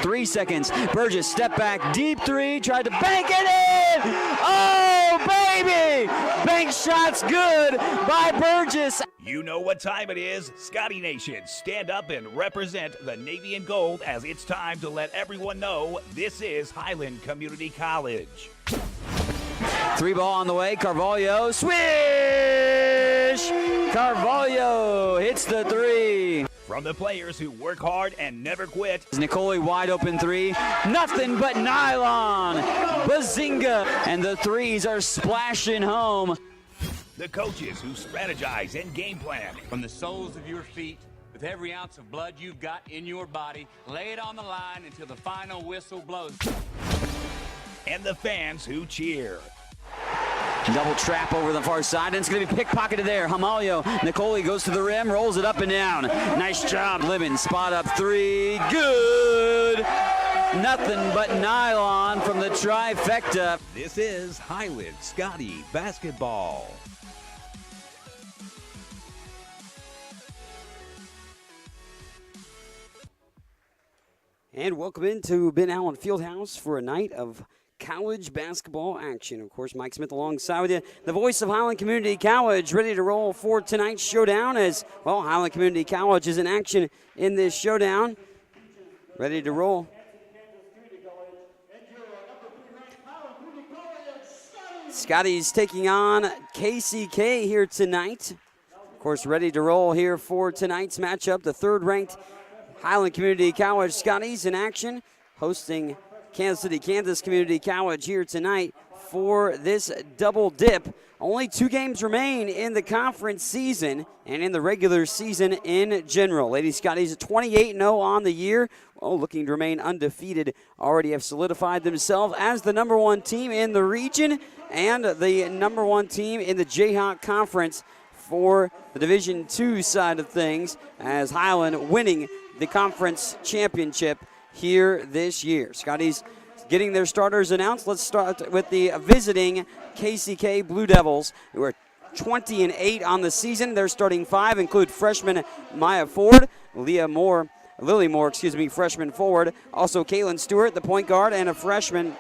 3 seconds. Burgess, step back, deep three, tried to bank it in! Oh, baby! Bank shot's good by Burgess. You know what time it is. Scotty Nation, stand up and represent the Navy and Gold as it's time to let everyone know this is Highland Community College. 3 ball on the way, Carvalho, swish! Carvalho hits the 3. From the players who work hard and never quit. Nicoli wide open 3, nothing but nylon, bazinga, and the 3s are splashing home. The coaches who strategize and game plan. From the soles of your feet, with every ounce of blood you've got in your body, lay it on the line until the final whistle blows. And the fans who cheer. Double trap over the far side, and it's going to be pickpocketed there. Hamalio, Nicoli goes to the rim, rolls it up and down. Nice job, Libben. Spot up 3, good. Nothing but nylon from the trifecta. This is Highland Scotty basketball. And welcome into Ben Allen Fieldhouse for a night of college basketball action. Of course, Mike Smith alongside with you, the voice of Highland Community College, ready to roll for tonight's showdown as, well, Highland Community College is in action in this showdown. Ready to roll. Scotty's taking on KCK here tonight. Of course, ready to roll here for tonight's matchup. The third-ranked Highland Community College Scotties in action, hosting Kansas City, Kansas Community College here tonight for this double dip. Only 2 games remain in the conference season and in the regular season in general. Lady Scotties at 28-0 on the year, well, looking to remain undefeated. Already have solidified themselves as the number 1 team in the region and the number 1 team in the Jayhawk Conference for the Division II side of things, as Highland winning the conference championship here this year. Scotty's getting their starters announced. Let's start with the visiting KCK Blue Devils, who are 20-8 on the season. Their starting 5 include freshman Maya Ford, Lily Moore, freshman forward. Also Caitlin Stewart, the point guard, and a freshman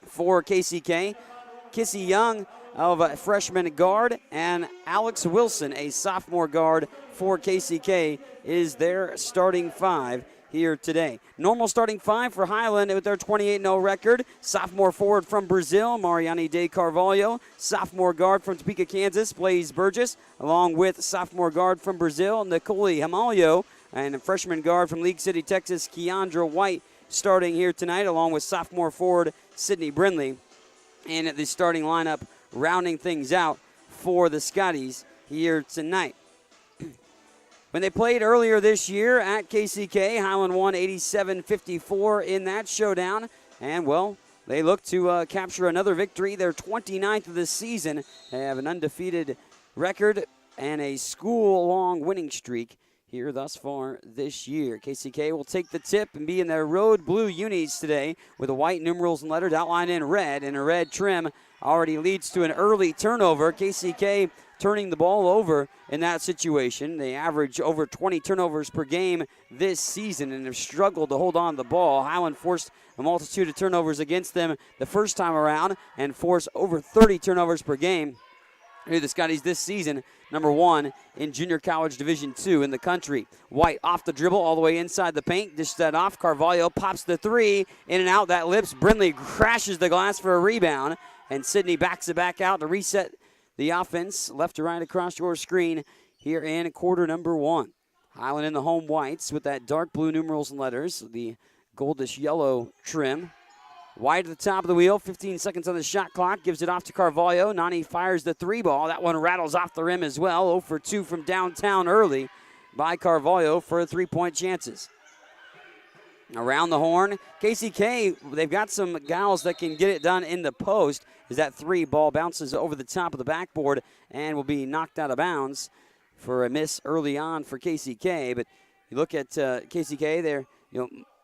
for KCK. Kissy Young of a freshman guard, and Alex Wilson, a sophomore guard for KCK, is their starting 5 here today. Normal starting 5 for Highland with their 28-0 record. Sophomore forward from Brazil, Mariani de Carvalho. Sophomore guard from Topeka, Kansas, Blaze Burgess, along with sophomore guard from Brazil, Nicoli Hamalio, and a freshman guard from League City, Texas, Keandra White, starting here tonight, along with sophomore forward Sydney Brindley. And at the starting lineup, rounding things out for the Scotties here tonight. When they played earlier this year at KCK, Highland won 87-54 in that showdown. And, well, they look to capture another victory. They're 29th of the season. They have an undefeated record and a school-long winning streak here thus far this year. KCK will take the tip and be in their road blue unis today with the white numerals and letters outlined in red. And a red trim already leads to an early turnover. KCK turning the ball over in that situation. They average over 20 turnovers per game this season and have struggled to hold on to the ball. Highland forced a multitude of turnovers against them the first time around and forced over 30 turnovers per game. Here the Scotties this season, number 1 in Junior College Division II in the country. White off the dribble all the way inside the paint, dishes that off. Carvalho pops the 3, in and out, that lips. Brindley crashes the glass for a rebound, and Sydney backs it back out to reset the offense left to right across your screen here in quarter number 1. Highland in the home whites with that dark blue numerals and letters, the goldish yellow trim. White at the top of the wheel, 15 seconds on the shot clock, gives it off to Carvalho. Nani fires the 3 ball. That one rattles off the rim as well. 0 for 2 from downtown early by Carvalho for 3-point chances. Around the horn, KCK, they've got some gals that can get it done in the post as that 3 ball bounces over the top of the backboard and will be knocked out of bounds for a miss early on for KCK. But you look at KCK, they're,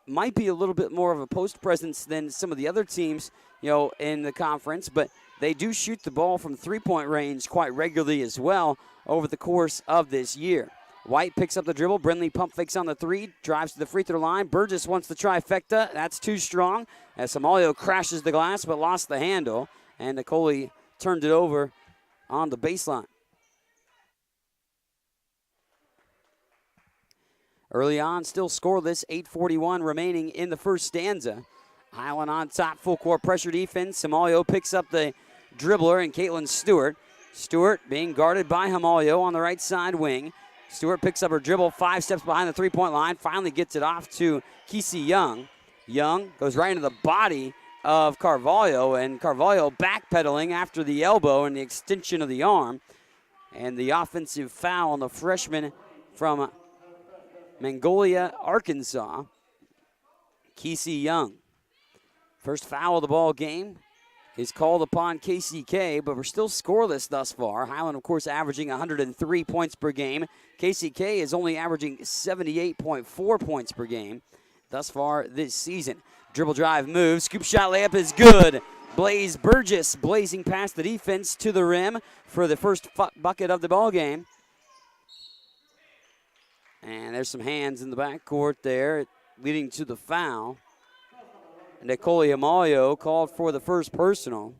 might be a little bit more of a post presence than some of the other teams, in the conference, but they do shoot the ball from 3-point range quite regularly as well over the course of this year. White picks up the dribble. Brindley pump fakes on the three. Drives to the free throw line. Burgess wants the trifecta. That's too strong as Hamalio crashes the glass but lost the handle. And Nicole turned it over on the baseline. Early on, still scoreless, 8:41 remaining in the first stanza. Highland on top, full court pressure defense. Hamalio picks up the dribbler and Caitlin Stewart. Stewart being guarded by Hamalio on the right side wing. Stewart picks up her dribble, 5 steps behind the three-point line, finally gets it off to Kesey Young. Young goes right into the body of Carvalho, and Carvalho backpedaling after the elbow and the extension of the arm. And the offensive foul on the freshman from Mongolia, Arkansas, Kesey Young. First foul of the ball game is called upon KCK, but we're still scoreless thus far. Highland, of course, averaging 103 points per game. KCK is only averaging 78.4 points per game thus far this season. Dribble drive move, scoop shot layup is good. Blaze Burgess blazing past the defense to the rim for the first bucket of the ball game. And there's some hands in the backcourt there, leading to the foul. Nicole Hamalio called for the first personal.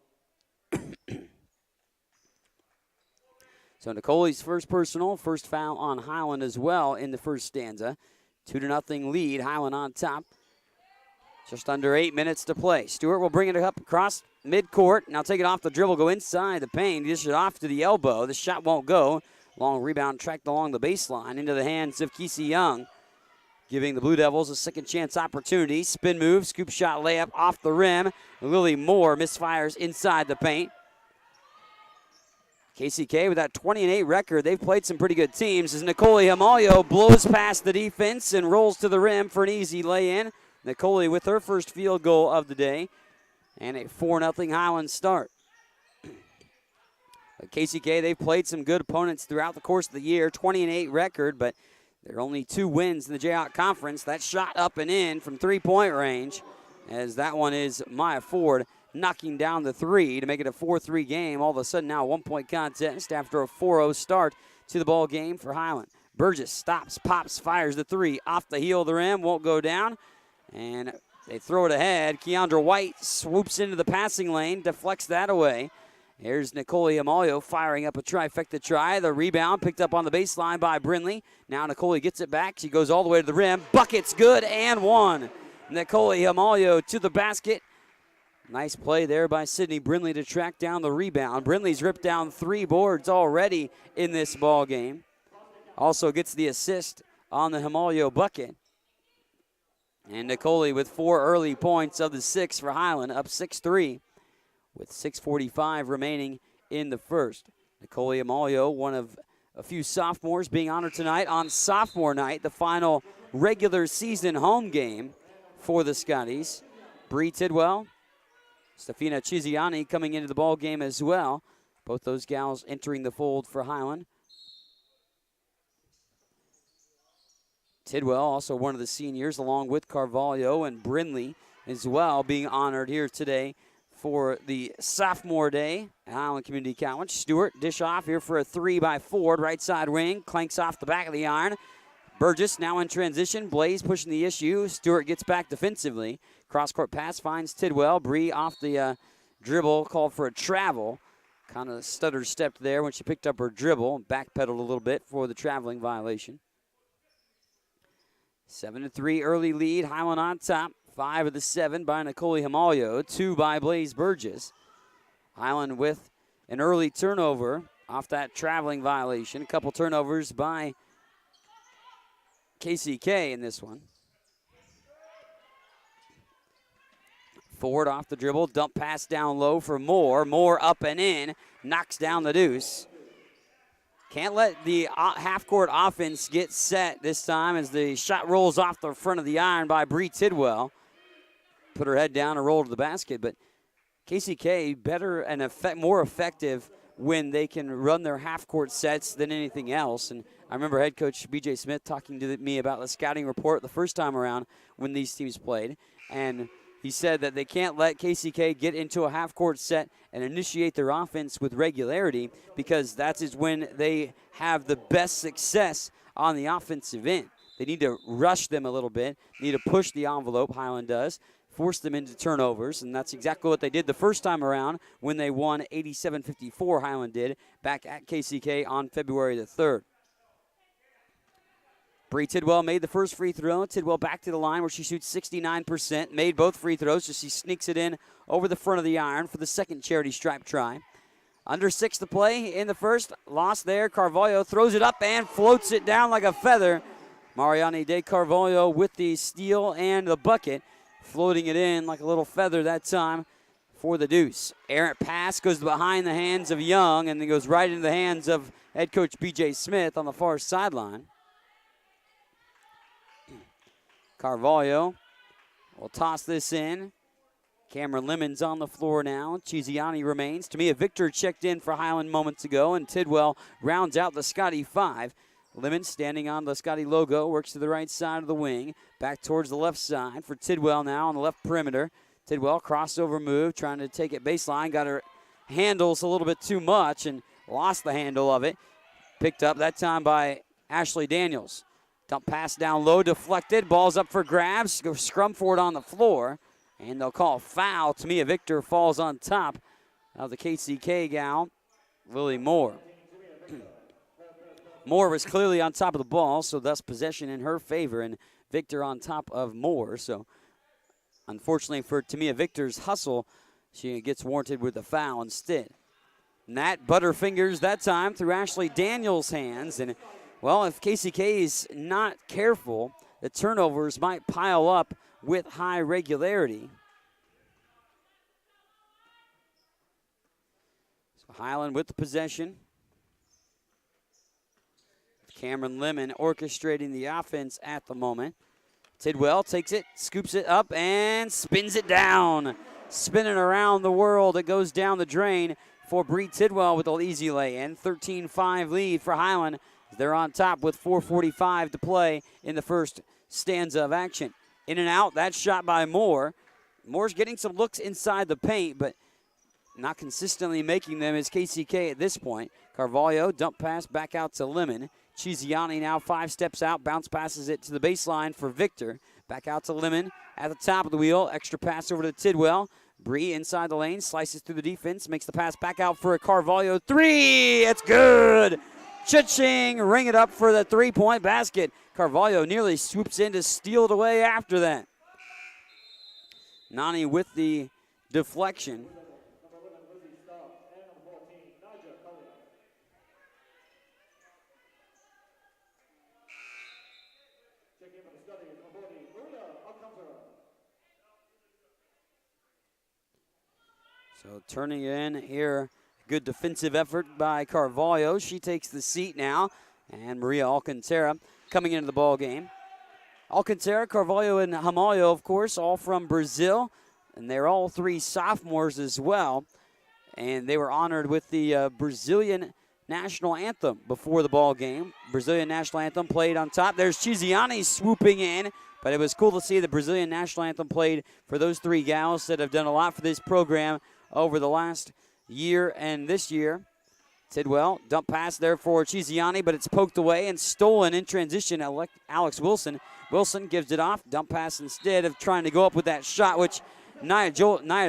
So Nicole's first personal, first foul on Highland as well in the first stanza. 2-0 lead, Highland on top. Just under 8 minutes to play. Stewart will bring it up across midcourt. Now take it off the dribble, go inside the paint, dish it off to the elbow. The shot won't go. Long rebound tracked along the baseline into the hands of Kesey Young, giving the Blue Devils a second chance opportunity. Spin move, scoop shot layup off the rim. Lily Moore misfires inside the paint. KCK with that 20-8 record, they've played some pretty good teams as Nicole Hamalio blows past the defense and rolls to the rim for an easy lay-in. Nicole with her first field goal of the day and a 4-0 Highland start. KCK, they've played some good opponents throughout the course of the year, 20-8 record, but there are only 2 wins in the Jayhawk Conference. That shot up and in from three-point range, as that one is Maya Ford knocking down the three to make it a 4-3 game. All of a sudden now a 1-point contest after a 4-0 start to the ball game for Highland. Burgess stops, pops, fires the three off the heel of the rim, won't go down, and they throw it ahead. Keandra White swoops into the passing lane, deflects that away. Here's Nicole Hamalio firing up a trifecta try. The rebound picked up on the baseline by Brindley. Now Nicole gets it back. She goes all the way to the rim. Bucket's good and one. Nicole Hamalio to the basket. Nice play there by Sydney Brindley to track down the rebound. Brindley's ripped down 3 boards already in this ball game. Also gets the assist on the Hamalio bucket. And Nicole with 4 early points of the 6 for Highland, up 6-3. With 6:45 remaining in the first. Nicole Hamalio, one of a few sophomores being honored tonight on sophomore night, the final regular season home game for the Scotties. Bree Tidwell, Stefina Chiziani coming into the ball game as well. Both those gals entering the fold for Highland. Tidwell, also one of the seniors, along with Carvalho and Brindley as well, being honored here today for the sophomore day at Highland Community College. Stewart, dish off here for a 3 by Ford, right side wing, clanks off the back of the iron. Burgess now in transition, Blaze pushing the issue. Stewart gets back defensively. Cross-court pass finds Tidwell. Bree off the dribble, called for a travel. Kind of stutter-stepped there when she picked up her dribble and backpedaled a little bit for the traveling violation. 7-3 early lead, Highland on top. 5 of the 7 by Nicole Hamalio, 2 by Blaze Burgess. Highland with an early turnover off that traveling violation. A couple turnovers by KCK in this one. Ford off the dribble, dump pass down low for Moore. Moore up and in, knocks down the deuce. Can't let the half-court offense get set this time as the shot rolls off the front of the iron by Bree Tidwell. Put her head down and roll to the basket, but KCK better and more effective when they can run their half-court sets than anything else. And I remember head coach B.J. Smith talking to me about the scouting report the first time around when these teams played, and he said that they can't let KCK get into a half-court set and initiate their offense with regularity, because that is when they have the best success on the offensive end. They need to rush them a little bit, need to push the envelope, Highland does, force them into turnovers, and that's exactly what they did the first time around when they won 87-54, Highland did, back at KCK on February the 3rd. Bree Tidwell made the first free throw. Tidwell back to the line where she shoots 69%, made both free throws, so she sneaks it in over the front of the iron for the second charity stripe try. Under 6 to play in the first, lost there. Carvalho throws it up and floats it down like a feather. Mariani de Carvalho with the steal and the bucket, floating it in like a little feather that time for the deuce. Errant pass goes behind the hands of Young and then goes right into the hands of head coach B.J. Smith on the far sideline. Carvalho will toss this in. Cameron Lemons on the floor now. Chiziani remains. Tamia Victor checked in for Highland moments ago, and Tidwell rounds out the Scotty 5. Lemons standing on the Scotty logo, works to the right side of the wing. Back towards the left side for Tidwell now on the left perimeter. Tidwell crossover move, trying to take it baseline. Got her handles a little bit too much and lost the handle of it. Picked up that time by Ashley Daniels. Dump pass down low, deflected. Ball's up for grabs. Go scrum for it on the floor. And they'll call foul. Tamia Victor falls on top of the KCK gal, Lily Moore. Moore was clearly on top of the ball, so thus possession in her favor, and Victor on top of Moore. So unfortunately for Tamia Victor's hustle, she gets warranted with the foul instead. Nat Butterfingers that time through Ashley Daniels' hands, and well, if KCK is not careful, the turnovers might pile up with high regularity. So Highland with the possession. Cameron Lemon orchestrating the offense at the moment. Tidwell takes it, scoops it up, and spins it down. Spinning around the world, it goes down the drain for Bree Tidwell with an easy lay-in. 13-5 lead for Highland. They're on top with 4:45 to play in the first stanza of action. In and out, that shot by Moore. Moore's getting some looks inside the paint, but not consistently making them as KCK at this point. Carvalho, dump pass back out to Lemon. Chiziani now 5 steps out, bounce passes it to the baseline for Victor. Back out to Lemon at the top of the wheel. Extra pass over to Tidwell. Bree inside the lane, slices through the defense, makes the pass back out for a Carvalho 3. It's good. Cha-ching, ring it up for the 3-point basket. Carvalho nearly swoops in to steal it away after that. Nani with the deflection. So turning it in here. Good defensive effort by Carvalho. She takes the seat now. And Maria Alcantara coming into the ball game. Alcantara, Carvalho, and Ramalho, of course, all from Brazil. And they're all 3 sophomores as well. And they were honored with the Brazilian national anthem before the ball game. Brazilian national anthem played on top. There's Chiziani swooping in. But it was cool to see the Brazilian national anthem played for those 3 gals that have done a lot for this program over the last year and this year. Tidwell, dump pass there for Chiziani, but it's poked away and stolen in transition. Alex Wilson. Wilson gives it off. Dump pass instead of trying to go up with that shot, which Nia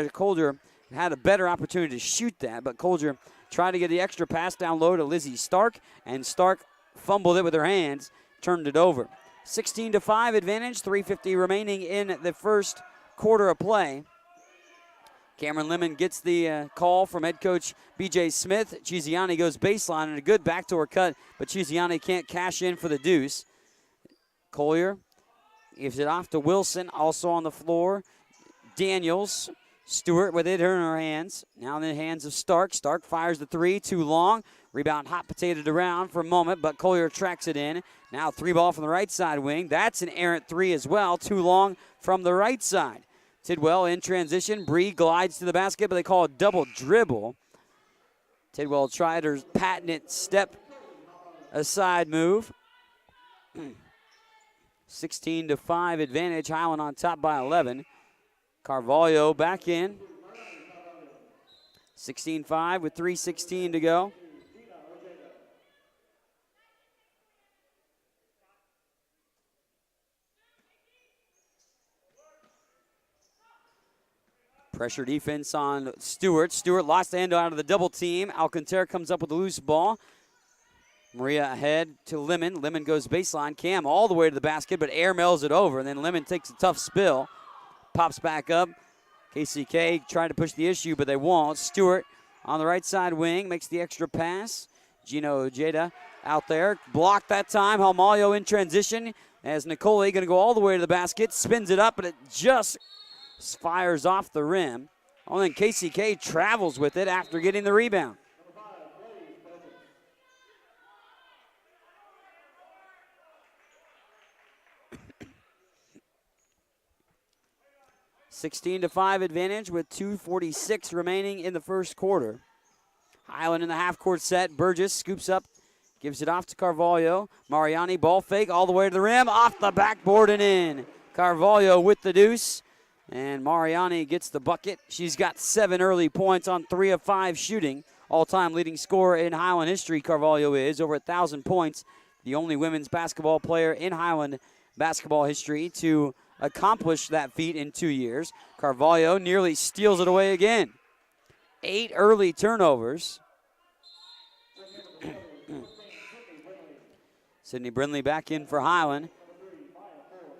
Colder had a better opportunity to shoot that, but Colder tried to get the extra pass down low to Lizzie Stark, and Stark fumbled it with her hands, turned it over. 16-5 advantage, 3:50 remaining in the first quarter of play. Cameron Lemon gets the call from head coach B.J. Smith. Chiziani goes baseline and a good backdoor cut, but Chiziani can't cash in for the deuce. Collier gives it off to Wilson, also on the floor. Daniels, Stewart with it in her hands. Now in the hands of Stark. Stark fires the 3, too long. Rebound hot potatoed around for a moment, but Collier tracks it in. Now 3 ball from the right side wing. That's an errant 3 as well, too long from the right side. Tidwell in transition. Bree glides to the basket, but they call a double dribble. Tidwell tried her patented step aside move. 16-5 advantage. Highland on top by 11. Carvalho back in. 16-5 with 3:16 to go. Pressure defense on Stewart. Stewart lost the handle out of the double team. Alcantara comes up with a loose ball. Maria ahead to Lemon. Lemon goes baseline. Cam all the way to the basket, but air mails it over. And then Lemon takes a tough spill. Pops back up. KCK trying to push the issue, but they won't. Stewart on the right side wing makes the extra pass. Gino Ojeda out there. Blocked that time. Halmalio in transition as Nicole going to go all the way to the basket. Spins it up, but it just fires off the rim. Oh, then KCK travels with it after getting the rebound. (16-5) advantage with 2:46 remaining in the first quarter. Highland in the half-court set. Burgess scoops up, gives it off to Carvalho. Mariani ball fake all the way to the rim, off the backboard and in. Carvalho with the deuce, and Mariani gets the bucket. She's got 7 early points on 3 of 5 shooting. All-time leading scorer in Highland history, Carvalho is, over 1,000 points. The only women's basketball player in Highland basketball history to accomplish that feat in 2 years. Carvalho nearly steals it away again. 8 early turnovers. Sydney Brindley back in for Highland.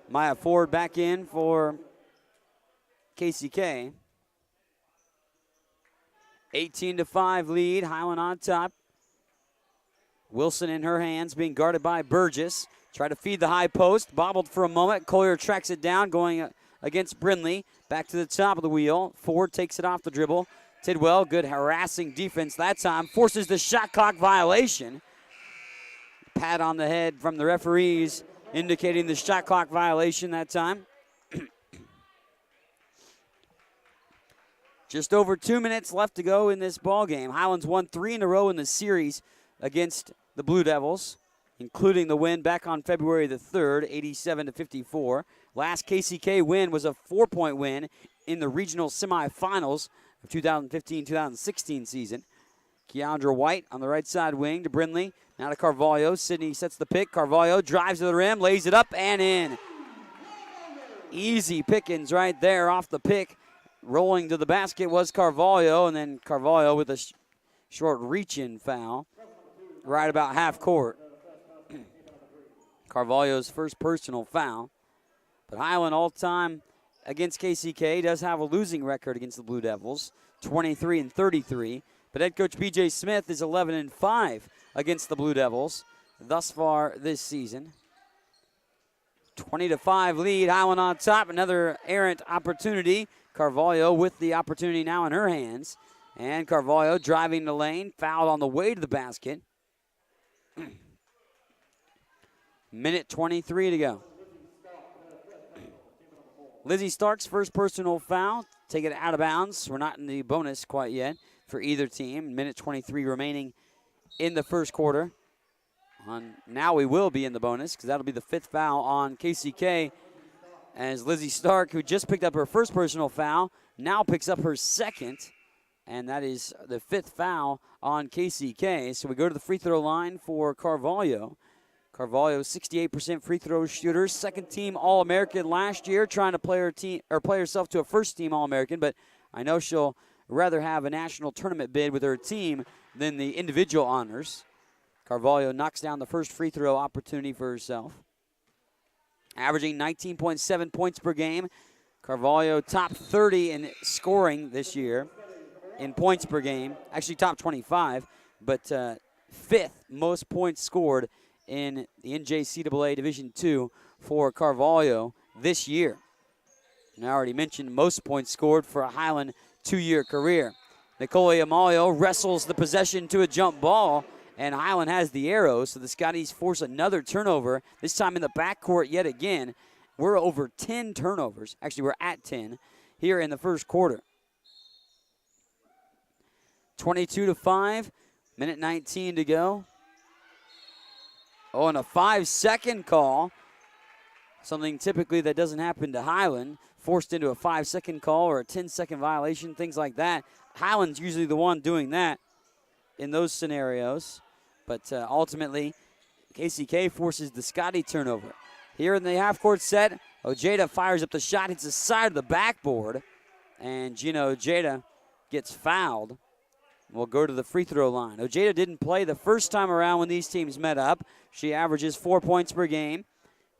Maya Ford back in for KCK. 18-5 lead. Highland on top. Wilson in her hands, being guarded by Burgess. Try to feed the high post. Bobbled for a moment. Collier tracks it down, going against Brindley. Back to the top of the wheel. Ford takes it off the dribble. Tidwell, good harassing defense that time. Forces the shot clock violation. Pat on the head from the referees, indicating the shot clock violation that time. Just over 2 minutes left to go in this ball game. Highlands won 3 in a row in the series against the Blue Devils, including the win back on February the 3rd, 87-54. Last KCK win was a 4-point win in the regional semifinals of 2015-2016 season. Keandra White on the right side wing to Brindley. Now to Carvalho. Sydney sets the pick. Carvalho drives to the rim, lays it up and in. Easy pickings right there off the pick. Rolling to the basket was Carvalho, and then Carvalho with a short reach-in foul right about half court. Carvalho's first personal foul. But Highland all-time against KCK does have a losing record against the Blue Devils, 23-33. But head coach B.J. Smith is 11-5 against the Blue Devils thus far this season. 20-5 lead, Highland on top. Another errant opportunity. Carvalho with the opportunity now in her hands. And Carvalho driving the lane, fouled on the way to the basket. Minute 23 to go. Lizzie Stark's first personal foul. Take it out of bounds. We're not in the bonus quite yet for either team. Minute 23 remaining in the first quarter. Now we will be in the bonus because that'll be the 5th foul on KCK, as Lizzie Stark, who just picked up her first personal foul, now picks up her second, and that is the 5th foul on KCK. So we go to the free throw line for Carvalho. Carvalho, 68% free throw shooter, second team All-American last year, trying to play herself to a first team All-American, but I know she'll rather have a national tournament bid with her team than the individual honors. Carvalho knocks down the first free throw opportunity for herself. Averaging 19.7 points per game. Carvalho top 30 in scoring this year in points per game. Actually top 25, but 5th most points scored in the NJCAA Division II for Carvalho this year. And I already mentioned most points scored for a Highland 2-year career. Nicole Amalio wrestles the possession to a jump ball, and Highland has the arrow, so the Scotties force another turnover, this time in the backcourt yet again. We're over 10 turnovers. Actually, we're at 10 here in the first quarter. 22-5, minute 19 to go. Oh, and a 5-second call. Something typically that doesn't happen to Highland. Forced into a 5-second call or a 10-second violation, things like that. Highland's usually the one doing that in those scenarios. But ultimately, KCK forces the Scotty turnover. Here in the half-court set, Ojeda fires up the shot, hits the side of the backboard and Gina Ojeda gets fouled. Will go to the free throw line. Ojeda didn't play the first time around when these teams met up. She averages 4 points per game,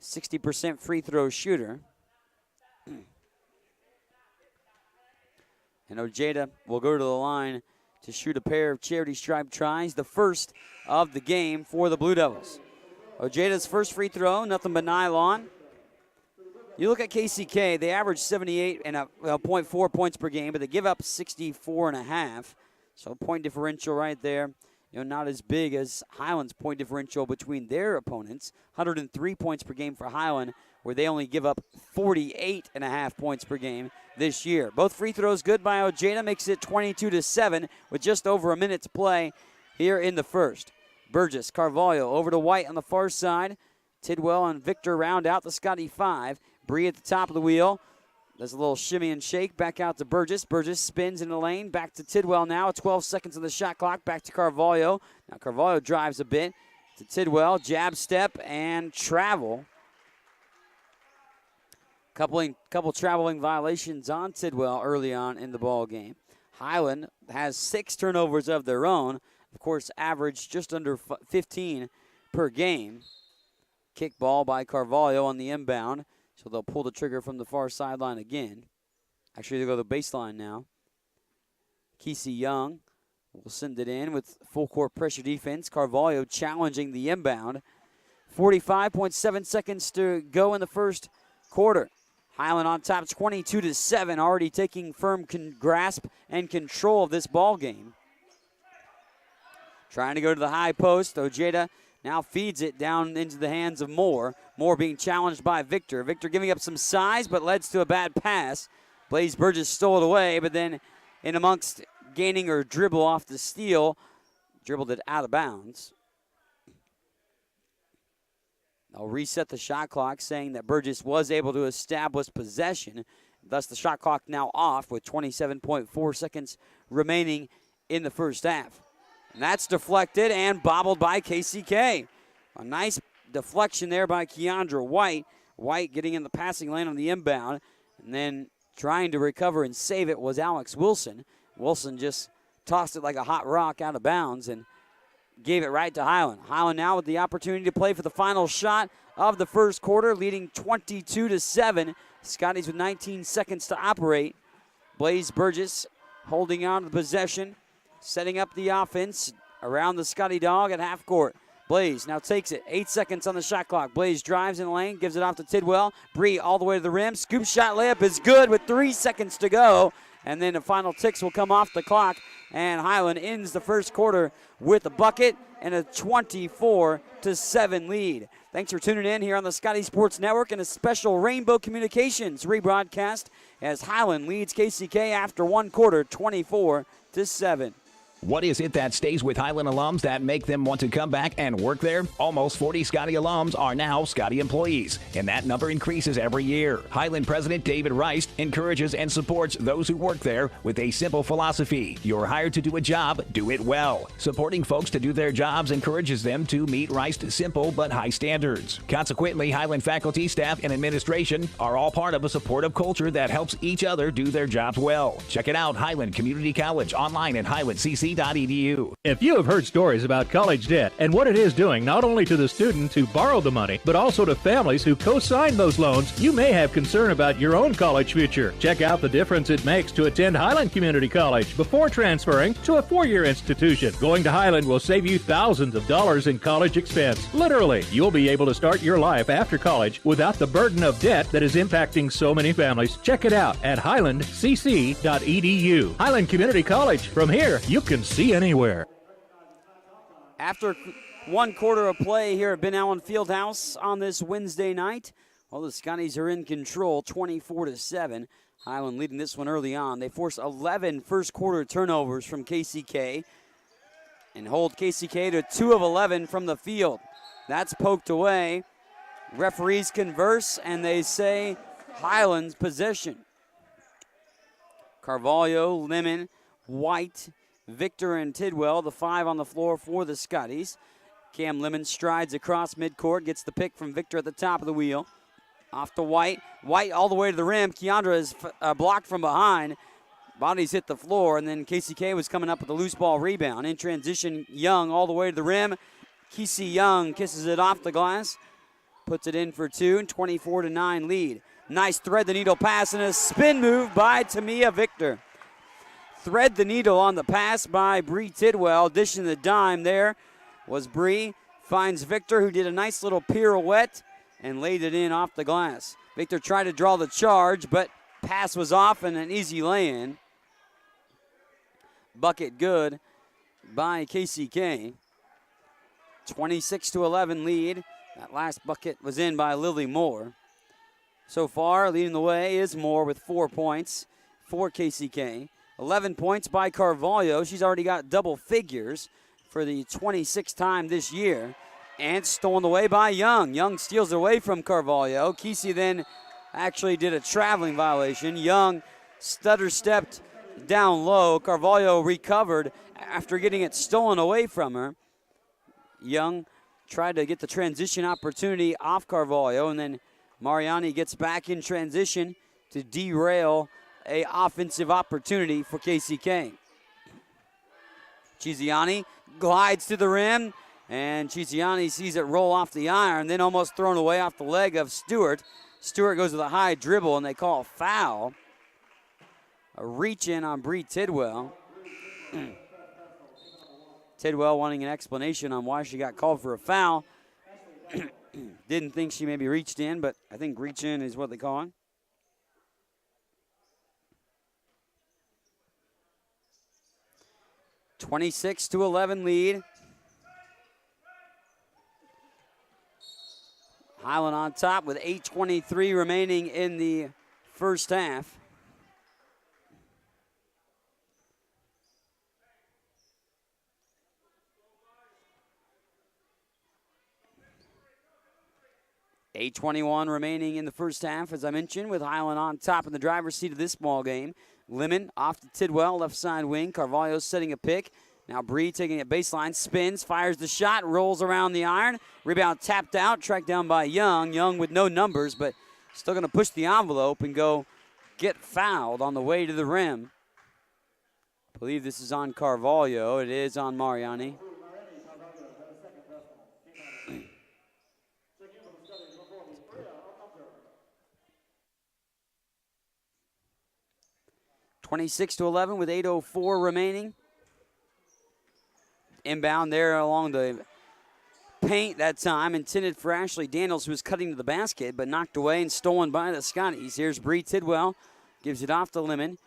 60% free throw shooter. And Ojeda will go to the line to shoot a pair of charity stripe tries, the first of the game for the Blue Devils. Ojeda's first free throw, nothing but nylon. You look at KCK, they average 78.4 points per game, but they give up 64.5. So point differential right there. Not as big as Highland's point differential between their opponents. 103 points per game for Highland, where they only give up 48.5 points per game this year. Both free throws good by Ojeda, makes it 22-7 with just over a minute to play here in the first. Burgess, Carvalho over to White on the far side. Tidwell and Victor round out the Scotty 5. Bree at the top of the wheel. Does a little shimmy and shake. Back out to Burgess. Burgess spins in the lane. Back to Tidwell now. 12 seconds on the shot clock. Back to Carvalho. Now Carvalho drives a bit to Tidwell. Jab step and travel. Couple traveling violations on Tidwell early on in the ball game. Highland has 6 turnovers of their own. Of course, average just under 15 per game. Kick ball by Carvalho on the inbound. So they'll pull the trigger from the far sideline again. Actually, they'll go to the baseline now. Kesey Young will send it in with full court pressure defense. Carvalho challenging the inbound. 45.7 seconds to go in the first quarter. Highland on top 22-7, already taking firm grasp and control of this ball game. Trying to go to the high post. Ojeda now feeds it down into the hands of Moore. Moore being challenged by Victor. Victor giving up some size, but leads to a bad pass. Blaze Burgess stole it away, but then in amongst gaining her dribble off the steal, dribbled it out of bounds. They'll reset the shot clock, saying that Burgess was able to establish possession. Thus, the shot clock now off with 27.4 seconds remaining in the first half. And that's deflected and bobbled by KCK. A nice deflection there by Keandra White. White getting in the passing lane on the inbound. And then trying to recover and save it was Alex Wilson. Wilson just tossed it like a hot rock out of bounds and gave it right to Highland. Highland now with the opportunity to play for the final shot of the first quarter, leading 22-7. Scotties with 19 seconds to operate. Blaze Burgess holding on to the possession, setting up the offense around the Scotty Dog at half court. Blaze now takes it. 8 seconds on the shot clock. Blaze drives in the lane, gives it off to Tidwell. Bree all the way to the rim. Scoop shot layup is good with 3 seconds to go. And then the final ticks will come off the clock. And Highland ends the first quarter with a bucket and a 24-7 lead. Thanks for tuning in here on the Scotty Sports Network and a special Rainbow Communications rebroadcast as Highland leads KCK after one quarter, 24-7. What is it that stays with Highland alums that make them want to come back and work there? Almost 40 Scotty alums are now Scotty employees, and that number increases every year. Highland President David Rice encourages and supports those who work there with a simple philosophy. You're hired to do a job, do it well. Supporting folks to do their jobs encourages them to meet Rice's simple but high standards. Consequently, Highland faculty, staff, and administration are all part of a supportive culture that helps each other do their jobs well. Check it out, Highland Community College, online at highlandcc.edu. If you have heard stories about college debt and what it is doing not only to the students who borrow the money, but also to families who co-sign those loans, you may have concern about your own college future. Check out the difference it makes to attend Highland Community College before transferring to a four-year institution. Going to Highland will save you thousands of dollars in college expense. Literally, you'll be able to start your life after college without the burden of debt that is impacting so many families. Check it out at highlandcc.edu. Highland Community College. From here, you can see anywhere. After one quarter of play here at Ben Allen Fieldhouse on this Wednesday night, well, the Scotties are in control, 24-7. Highland leading this one early on. They force 11 first quarter turnovers from KCK and hold KCK to 2 of 11 from the field. That's poked away. Referees converse and they say Highland's possession. Carvalho, Lemon, White, Victor, and Tidwell, the 5 on the floor for the Scotties. Cam Lemon strides across midcourt, gets the pick from Victor at the top of the wheel. Off to White. White all the way to the rim. Keandra is blocked from behind. Bodies hit the floor, and then KCK was coming up with a loose ball rebound. In transition, Young all the way to the rim. Kesey Young kisses it off the glass, puts it in for two, 24-9 lead. Nice thread the needle pass and a spin move by Tamia Victor. Thread the needle on the pass by Bree Tidwell. Dishing the dime there was Bree. Finds Victor, who did a nice little pirouette and laid it in off the glass. Victor tried to draw the charge, but pass was off and an easy lay-in. Bucket good by KCK. 26-11 lead. That last bucket was in by Lily Moore. So far, leading the way is Moore with 4 points for KCK. 11 points by Carvalho. She's already got double figures for the 26th time this year. And stolen away by Young. Young steals it away from Carvalho. Kesey then actually did a traveling violation. Young stutter-stepped down low. Carvalho recovered after getting it stolen away from her. Young tried to get the transition opportunity off Carvalho, and then Mariani gets back in transition to derail a offensive opportunity for KCK. Chiziani glides to the rim, and Chiziani sees it roll off the iron, then almost thrown away off the leg of Stewart. Stewart goes with a high dribble, and they call a foul. A reach in on Bree Tidwell. Tidwell wanting an explanation on why she got called for a foul. Didn't think she maybe reached in, but I think reach in is what they call it. (26-11) lead. Highland on top with 8:23 remaining in the first half. (8:21) remaining in the first half, as I mentioned, with Highland on top in the driver's seat of this ball game. Lemon off to Tidwell, left side wing. Carvalho setting a pick. Now Bree taking it baseline, spins, fires the shot, rolls around the iron. Rebound tapped out, tracked down by Young. Young with no numbers, but still going to push the envelope and go get fouled on the way to the rim. I believe this is on Carvalho. It is on Mariani. (26-11) with 8:04 remaining. Inbound there along the paint that time, intended for Ashley Daniels, who was cutting to the basket, but knocked away and stolen by the Scotties. Here's Bree Tidwell, gives it off to Lemon.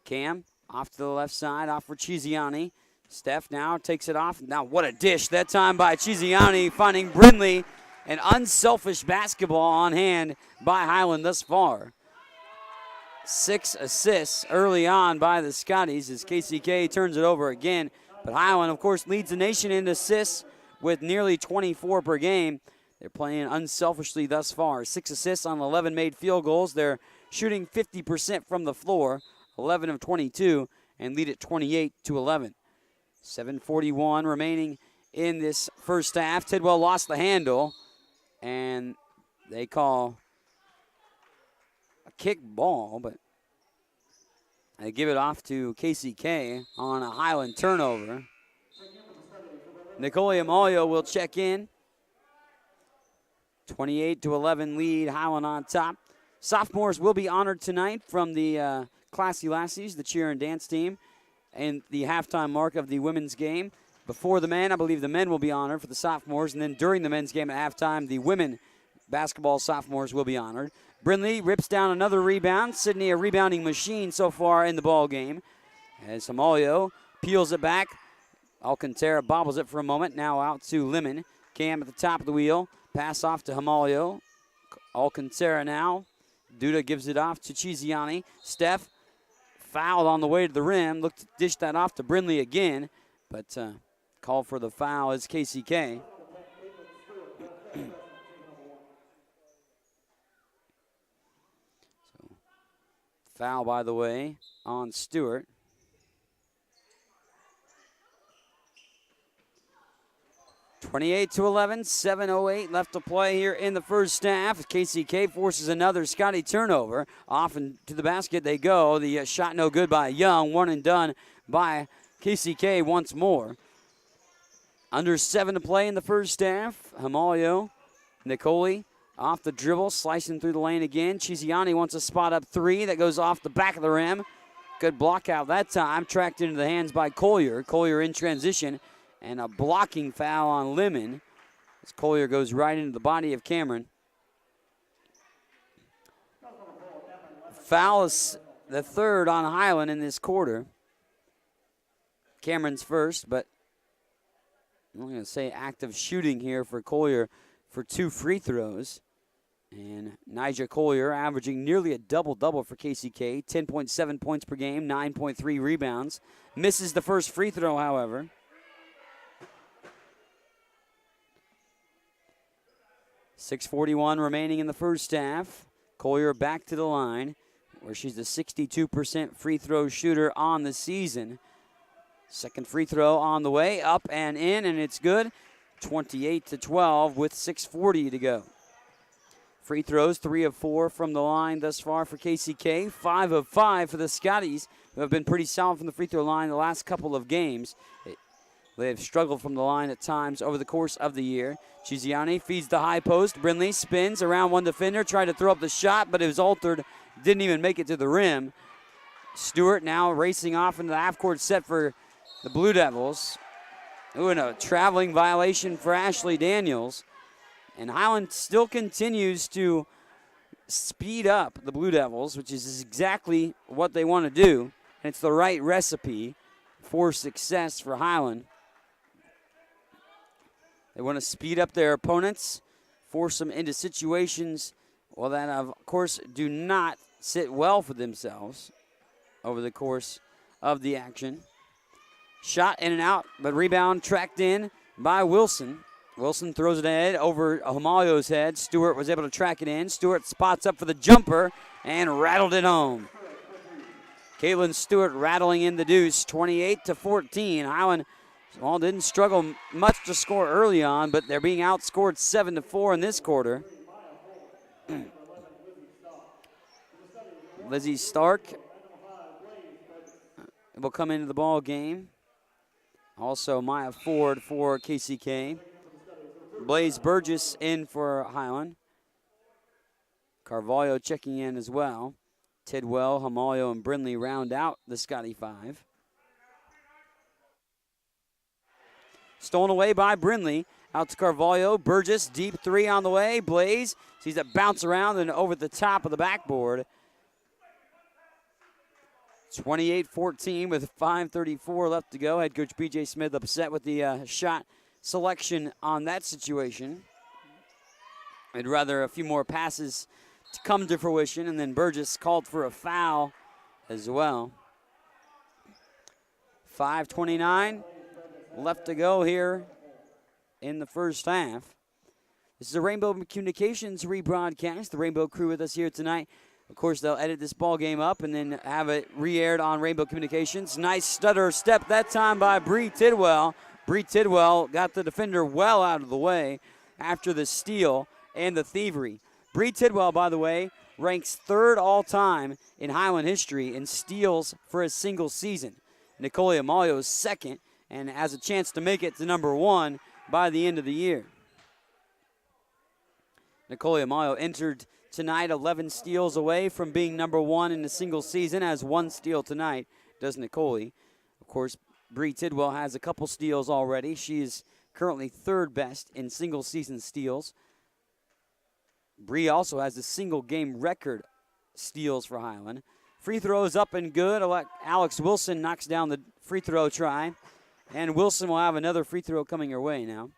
Cam off to the left side, off for Chiziani. Steph now takes it off. Now what a dish that time by Chiziani, finding Brindley. An unselfish basketball on hand by Highland thus far. 6 assists early on by the Scotties as KCK turns it over again. But Highland, of course, leads the nation in assists with nearly 24 per game. They're playing unselfishly thus far. 6 assists on 11 made field goals. They're shooting 50% from the floor, 11 of 22, and lead at 28-11. 7:41 remaining in this first half. Tidwell lost the handle, and they call a kick ball, but they give it off to KCK on a Highland turnover. Nicole Amalio will check in. 28-11 lead, Highland on top. Sophomores will be honored tonight from the Classy Lassies, the cheer and dance team, and the halftime mark of the women's game. Before the men, I believe the men will be honored for the sophomores, and then during the men's game at halftime, the women basketball sophomores will be honored. Brindley rips down another rebound. Sydney, a rebounding machine so far in the ball game. As Amalio peels it back. Alcantara bobbles it for a moment. Now out to Lemon. Cam at the top of the wheel. Pass off to Amalio. Alcantara now. Duda gives it off to Chiziani. Steph fouled on the way to the rim. Looked to dish that off to Brindley again. But call for the foul is KCK. Foul, by the way, on Stewart. 28-11, 7:08 left to play here in the first half. KCK forces another Scotty turnover. Off and to the basket they go. The shot no good by Young. One and done by KCK once more. Under 7 to play in the first half. Hamalio, Nicoli off the dribble, slicing through the lane again. Chiziani wants a spot up 3 that goes off the back of the rim. Good block out that time. Tracked into the hands by Collier. Collier in transition. And a blocking foul on Lemon as Collier goes right into the body of Cameron. Foul is the third on Highland in this quarter. Cameron's first, but I'm going to say active shooting here for Collier for 2 free throws. And Nigel Collier averaging nearly a double-double for KCK. 10.7 points per game, 9.3 rebounds. Misses the first free throw, however. 6:41 remaining in the first half. Collier back to the line, where she's the 62% free throw shooter on the season. Second free throw on the way, up and in, and it's good. 28-12 with 6:40 to go. Free throws, 3 of 4 from the line thus far for KCK. 5 of 5 for the Scotties, who have been pretty solid from the free throw line the last couple of games. They have struggled from the line at times over the course of the year. Chiziani feeds the high post. Brindley spins around one defender, tried to throw up the shot, but it was altered. Didn't even make it to the rim. Stewart now racing off into the half-court set for the Blue Devils. Ooh, and a traveling violation for Ashley Daniels. And Highland still continues to speed up the Blue Devils, which is exactly what they want to do. And it's the right recipe for success for Highland. They want to speed up their opponents, force them into situations, well, that of course do not sit well for themselves over the course of the action. Shot in and out, but rebound tracked in by Wilson. Wilson throws it ahead over Hamalio's head. Stewart was able to track it in. Stewart spots up for the jumper and rattled it home. Caitlin Stewart rattling in the deuce, 28-14. Highland, well, didn't struggle much to score early on, but they're being outscored 7-4 in this quarter. Lizzie Stark will come into the ball game. Also Maya Ford for KCK. Blaze Burgess in for Highland. Carvalho checking in as well. Tidwell, Hamalio, and Brindley round out the Scotty 5. Stolen away by Brindley. Out to Carvalho. Burgess, deep 3 on the way. Blaze sees it bounce around and over the top of the backboard. 28-14 with 5:34 left to go. Head coach B.J. Smith upset with the shot selection on that situation. I'd rather a few more passes to come to fruition, and then Burgess called for a foul as well. 5:29 left to go here in the first half. This is a Rainbow Communications rebroadcast. The Rainbow crew with us here tonight. Of course, they'll edit this ball game up and then have it re-aired on Rainbow Communications. Nice stutter step that time by Bree Tidwell. Bree Tidwell got the defender well out of the way after the steal and the thievery. Bree Tidwell, by the way, ranks 3rd all-time in Highland history in steals for a single season. Nicole Amalio is 2nd and has a chance to make it to number 1 by the end of the year. Nicole Amalio entered tonight 11 steals away from being number 1 in a single season, has 1 steal tonight, does Nicole. Of course, Bree Tidwell has a couple steals already. She is currently 3rd best in single season steals. Bree also has a single game record steals for Highland. Free throws up and good. Alex Wilson knocks down the free throw try. And Wilson will have another free throw coming her way now.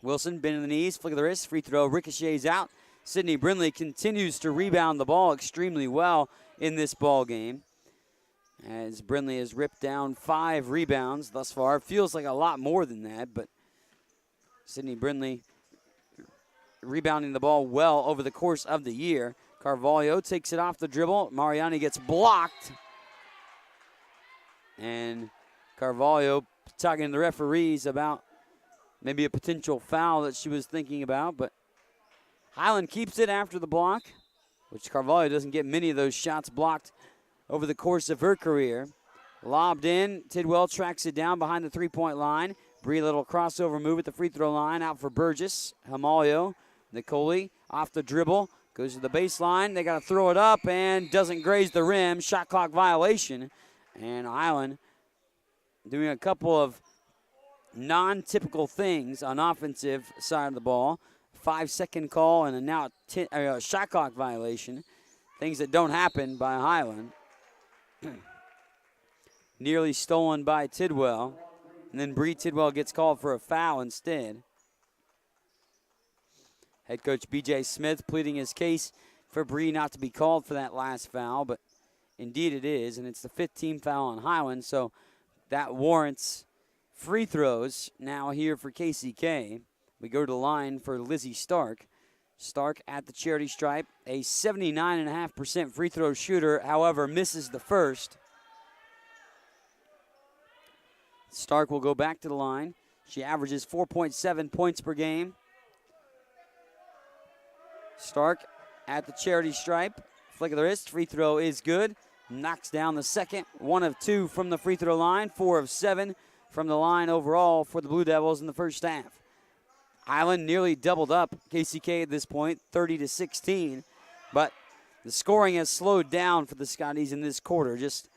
Wilson, bend in the knees, flick of the wrist, free throw ricochets out. Sydney Brindley continues to rebound the ball extremely well in this ball game, as Brindley has ripped down 5 rebounds thus far. Feels like a lot more than that, but Sydney Brindley rebounding the ball well over the course of the year. Carvalho takes it off the dribble. Mariani gets blocked. And Carvalho talking to the referees about maybe a potential foul that she was thinking about, but Highland keeps it after the block, which Carvalho doesn't get many of those shots blocked over the course of her career. Lobbed in, Tidwell tracks it down behind the three-point line. Bree, little crossover move at the free throw line, out for Burgess. Hamalio, Nicoli off the dribble, goes to the baseline. They got to throw it up and doesn't graze the rim. Shot clock violation. And Highland doing a couple of non-typical things on offensive side of the ball. 5-second call and a now shot clock violation. Things that don't happen by Highland. Nearly stolen by Tidwell. And then Bree Tidwell gets called for a foul instead. Head coach B.J. Smith pleading his case for Bree not to be called for that last foul, but indeed it is, and it's the 15th foul on Highland, so that warrants free throws now here for KCK. We go to the line for Lizzie Stark. Stark at the charity stripe, a 79.5% free throw shooter, however, misses the first. Stark will go back to the line. She averages 4.7 points per game. Stark at the charity stripe. Flick of the wrist. Free throw is good. Knocks down the second. 1 of 2 from the free throw line. 4 of 7 from the line overall for the Blue Devils in the first half. Highland nearly doubled up KCK at this point, 30-16. But the scoring has slowed down for the Scotties in this quarter. Just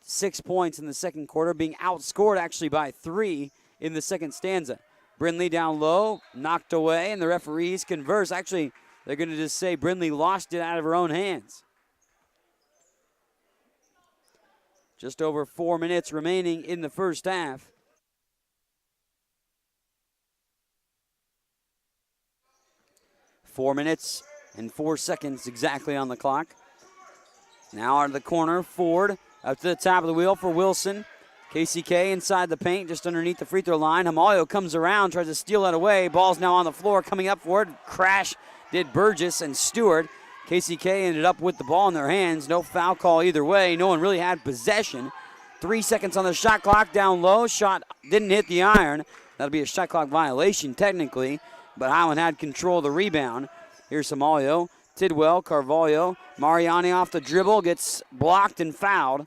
6 points in the second quarter, being outscored actually by 3 in the second stanza. Brindley down low, knocked away, and the referees converse. Actually, they're going to just say Brindley lost it out of her own hands. Just over 4 minutes remaining in the first half. Four minutes and 4 seconds exactly on the clock. Now out of the corner, Ford up to the top of the wheel for Wilson. KCK inside the paint, just underneath the free throw line. Hamalio comes around, tries to steal that away. Ball's now on the floor, coming up for it. Crash did Burgess and Stewart. KCK ended up with the ball in their hands. No foul call either way. No one really had possession. 3 seconds on the shot clock, down low. Shot didn't hit the iron. That'll be a shot clock violation technically, but Highland had control of the rebound. Here's Hamalio. Tidwell, Carvalho, Mariani off the dribble, gets blocked and fouled.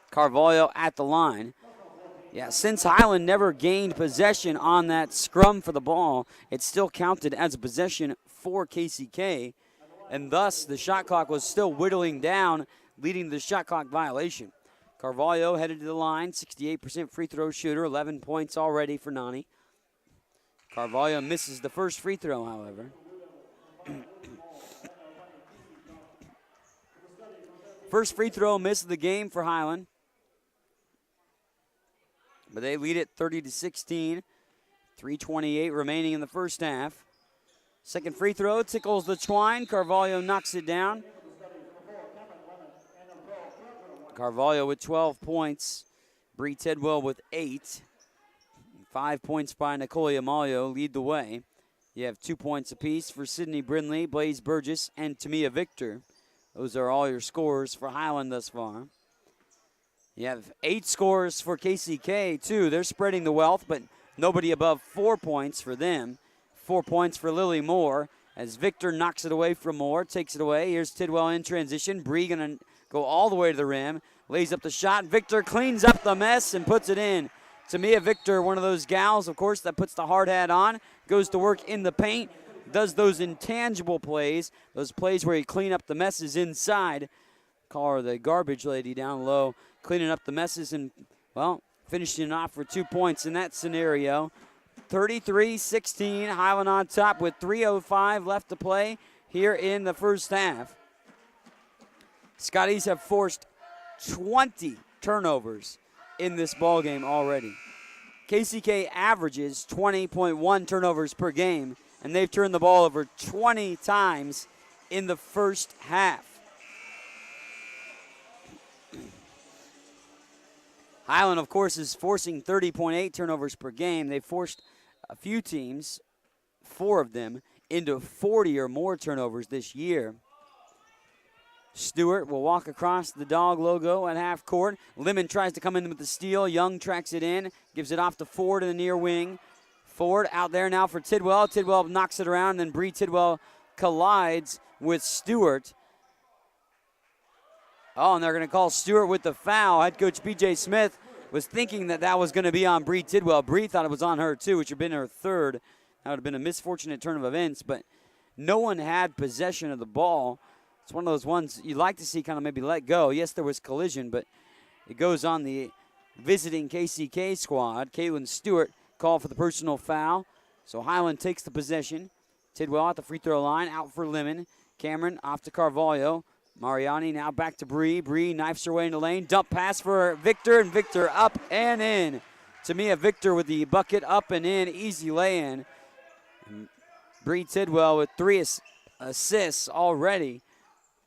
Carvalho at the line. Yeah, since Highland never gained possession on that scrum for the ball, it still counted as a possession for KCK, and thus the shot clock was still whittling down, leading to the shot clock violation. Carvalho headed to the line, 68% free throw shooter, 11 points already for Nani. Carvalho misses the first free throw, however. First free throw miss of the game for Highland. But they lead it 30-16. 3:28 remaining in the first half. Second free throw tickles the twine. Carvalho knocks it down. Carvalho with 12 points. Bree Tidwell with 8. 5 points by Nicole Amalio lead the way. You have 2 points apiece for Sydney Brindley, Blaze Burgess, and Tamia Victor. Those are all your scores for Highland thus far. You have 8 scores for KCK, too. They're spreading the wealth, but nobody above 4 points for them. 4 points for Lily Moore as Victor knocks it away from Moore, takes it away. Here's Tidwell in transition. Bree going to go all the way to the rim, lays up the shot. Victor cleans up the mess and puts it in. Tamia Victor, one of those gals, of course, that puts the hard hat on, goes to work in the paint, does those intangible plays, those plays where you clean up the messes inside. Call her the garbage lady down low, cleaning up the messes and, well, finishing it off for 2 points in that scenario. 33-16, Highland on top with 3:05 left to play here in the first half. Scotties have forced 20 turnovers in this ball game already. KCK averages 20.1 turnovers per game, and they've turned the ball over 20 times in the first half. Highland, of course, is forcing 30.8 turnovers per game. They've forced a few teams, 4 of them, into 40 or more turnovers this year. Stewart will walk across the dog logo at half court. Lemon tries to come in with the steal. Young tracks it in, gives it off to Ford in the near wing. Ford out there now for Tidwell. Tidwell knocks it around, and then Bree Tidwell collides with Stewart. Oh, and they're going to call Stewart with the foul. Head coach B.J. Smith was thinking that was going to be on Bree Tidwell. Bree thought it was on her too, which would have been her third. That would have been a misfortunate turn of events, but no one had possession of the ball. It's one of those ones you like to see kind of maybe let go. Yes, there was collision, but it goes on the visiting KCK squad. Caitlin Stewart called for the personal foul. So Highland takes the possession. Tidwell at the free throw line, out for Lemon. Cameron off to Carvalho. Mariani now back to Bree. Bree knifes her way in the lane. Dump pass for Victor, and Victor up and in. Tamia Victor with the bucket, up and in. Easy lay-in. Bree Tidwell with 3 assists already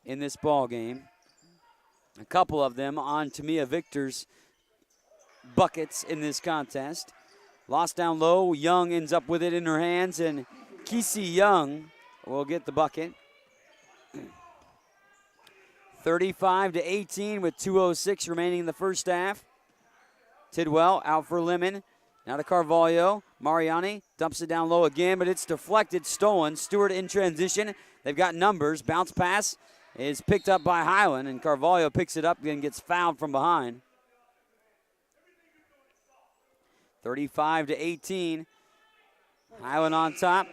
in this ball game. A couple of them on Tamia Victor's buckets in this contest. Lost down low. Young ends up with it in her hands, and Kesey Young will get the bucket. 35-18 with 2:06 remaining in the first half. Tidwell out for Lemon. Now to Carvalho. Mariani dumps it down low again, but it's deflected, stolen. Stewart in transition. They've got numbers. Bounce pass is picked up by Highland, and Carvalho picks it up and gets fouled from behind. 35-18. Highland on top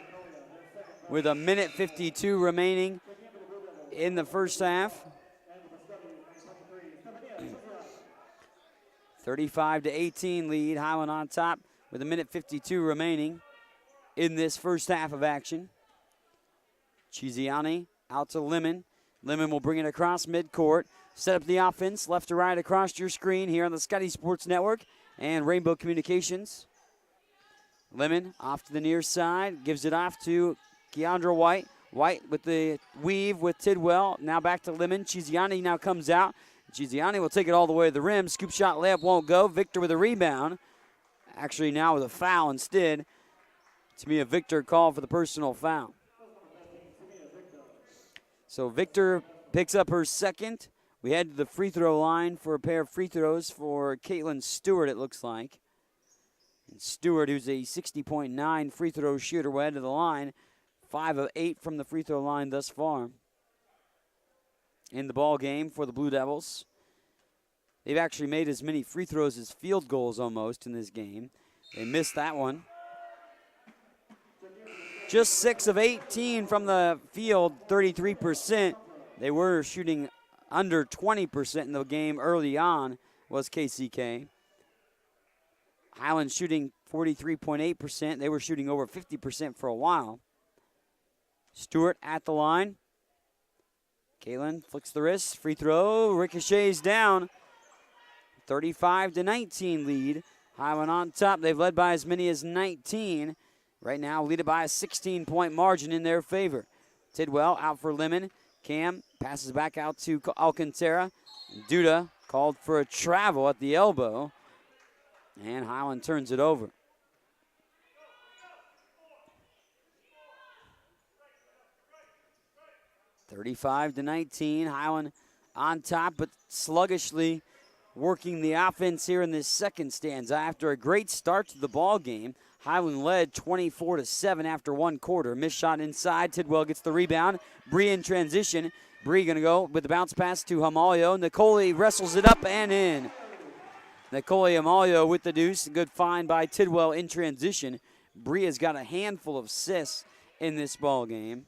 with 1:52 remaining in the first half. 35-18 lead. Highland on top with 1:52 remaining in this first half of action. Chiziani out to Lemon. Lemon will bring it across midcourt. Set up the offense left to right across your screen here on the Scotty Sports Network and Rainbow Communications. Lemon off to the near side. Gives it off to Keandra White. White with the weave with Tidwell. Now back to Lemon. Chiziani now comes out. Chiziani will take it all the way to the rim. Scoop shot layup won't go. Victor with a rebound. Actually now with a foul instead. Tamia Victor called for the personal foul. So Victor picks up her second. We head to the free throw line for a pair of free throws for Caitlin Stewart, it looks like. And Stewart, who's a 60.9 free throw shooter, will head to the line. 5 of 8 from the free throw line thus far in the ball game for the Blue Devils. They've actually made as many free throws as field goals almost in this game. They missed that one. Just 6 of 18 from the field, 33%. They were shooting under 20% in the game early on, was KCK. Highland shooting 43.8%. They were shooting over 50% for a while. Stewart at the line. Caitlin flicks the wrist. Free throw. Ricochets down. 35-19 lead. Highland on top. They've led by as many as 19. Right now, lead it by a 16-point margin in their favor. Tidwell out for Lemon. Cam passes back out to Alcantara. Duda called for a travel at the elbow. And Highland turns it over. (35-19). Highland on top, but sluggishly working the offense here in this second stanza. After a great start to the ball game, Highland led 24-7 after one quarter. Missed shot inside. Tidwell gets the rebound. Bree in transition. Bree going to go with the bounce pass to Hamalio. Nicole wrestles it up and in. Nicole Hamalio with the deuce. Good find by Tidwell in transition. Bree has got a handful of assists in this ball game.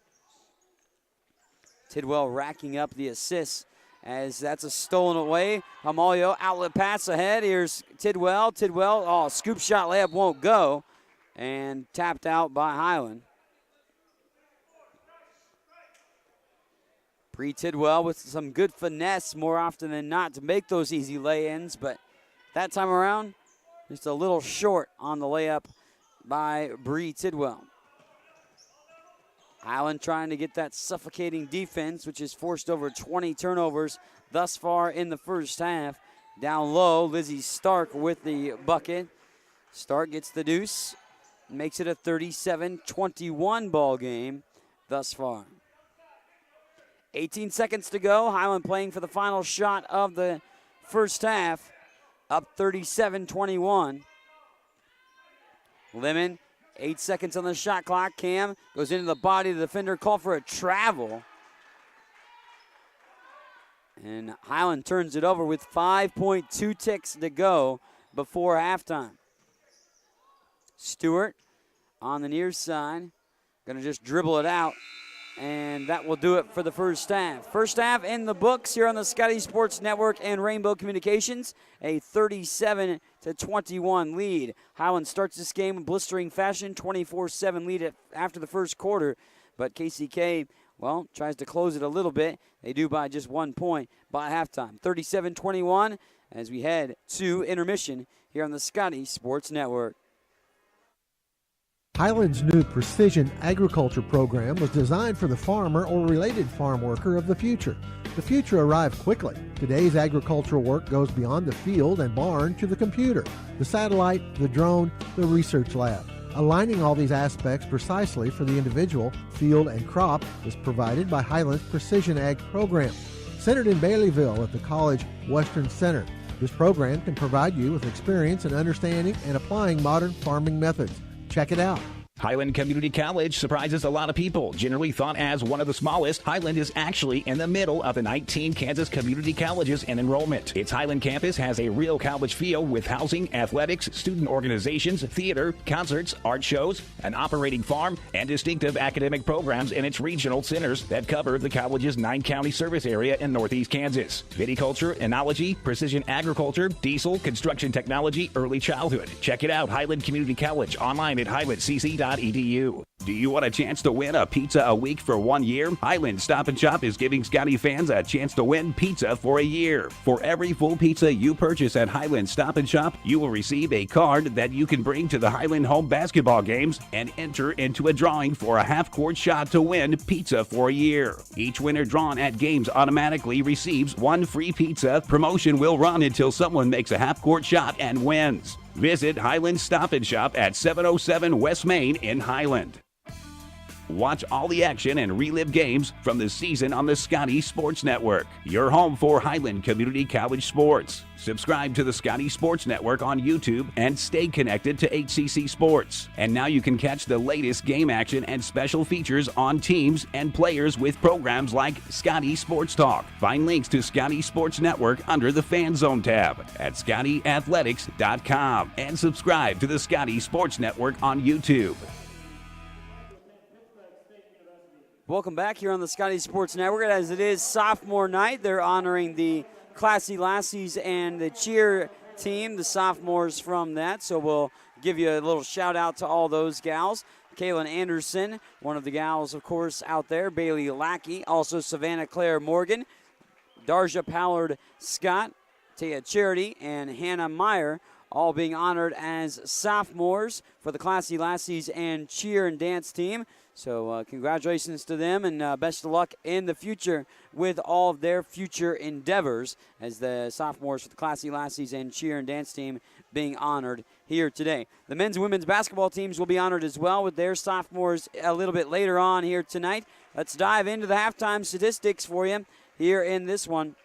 Tidwell racking up the assists as that's a stolen away. Hamalio outlet pass ahead. Here's Tidwell. Tidwell, scoop shot layup won't go. And tapped out by Highland. Bree Tidwell with some good finesse more often than not to make those easy lay-ins, but that time around, just a little short on the layup by Bree Tidwell. Highland trying to get that suffocating defense, which has forced over 20 turnovers thus far in the first half. Down low, Lizzie Stark with the bucket. Stark gets the deuce, makes it a 37-21 ball game thus far. 18 seconds to go. Highland playing for the final shot of the first half. Up 37-21. Lemon, 8 seconds on the shot clock. Cam goes into the body of the defender, called for a travel. And Highland turns it over with 5.2 ticks to go before halftime. Stewart on the near side, going to just dribble it out, and that will do it for the first half. First half in the books here on the Scotty Sports Network and Rainbow Communications, a 37-21 lead. Highland starts this game in blistering fashion, 24-7 lead after the first quarter, but KCK, well, tries to close it a little bit. They do by just 1 point by halftime. 37-21 as we head to intermission here on the Scotty Sports Network. Highland's new precision agriculture program was designed for the farmer or related farm worker of the future. The future arrived quickly. Today's agricultural work goes beyond the field and barn to the computer, the satellite, the drone, the research lab. Aligning all these aspects precisely for the individual, field, and crop is provided by Highland's Precision Ag program. Centered in Baileyville at the College Western Center, this program can provide you with experience in understanding and applying modern farming methods. Check it out. Highland Community College surprises a lot of people. Generally thought as one of the smallest, Highland is actually in the middle of the 19 Kansas community colleges in enrollment. Its Highland campus has a real college feel with housing, athletics, student organizations, theater, concerts, art shows, an operating farm, and distinctive academic programs in its regional centers that cover the college's 9-county service area in northeast Kansas. Viticulture, enology, precision agriculture, diesel, construction technology, early childhood. Check it out, Highland Community College, online at highlandcc.edu. Do you want a chance to win a pizza a week for 1 year? Highland Stop and Shop is giving Scotty fans a chance to win pizza for a year. For every full pizza you purchase at Highland Stop and Shop, you will receive a card that you can bring to the Highland home basketball games and enter into a drawing for a half-court shot to win pizza for a year. Each winner drawn at games automatically receives 1 free pizza. Promotion will run until someone makes a half-court shot and wins. Visit Highland Stop and Shop at 707 West Main in Highland. Watch all the action and relive games from the season on the Scotty Sports Network, your home for Highland Community College sports. Subscribe to the Scotty Sports Network on YouTube and stay connected to HCC Sports. And now you can catch the latest game action and special features on teams and players with programs like Scotty Sports Talk. Find links to Scotty Sports Network under the Fan Zone tab at ScottyAthletics.com and subscribe to the Scotty Sports Network on YouTube. Welcome back here on the Scotty Sports Network. As it is sophomore night, they're honoring the Classy Lassies and the cheer team, the sophomores from that. So we'll give you a little shout out to all those gals. Kaylin Anderson, one of the gals, of course, out there. Bailey Lackey, also Savannah Claire Morgan, Darja Pallard Scott, Taya Charity, and Hannah Meyer, all being honored as sophomores for the Classy Lassies and cheer and dance team. So congratulations to them, and best of luck in the future with all of their future endeavors as the sophomores for the Classy Lassies and cheer and dance team being honored here today. The men's and women's basketball teams will be honored as well with their sophomores a little bit later on here tonight. Let's dive into the halftime statistics for you here in this one.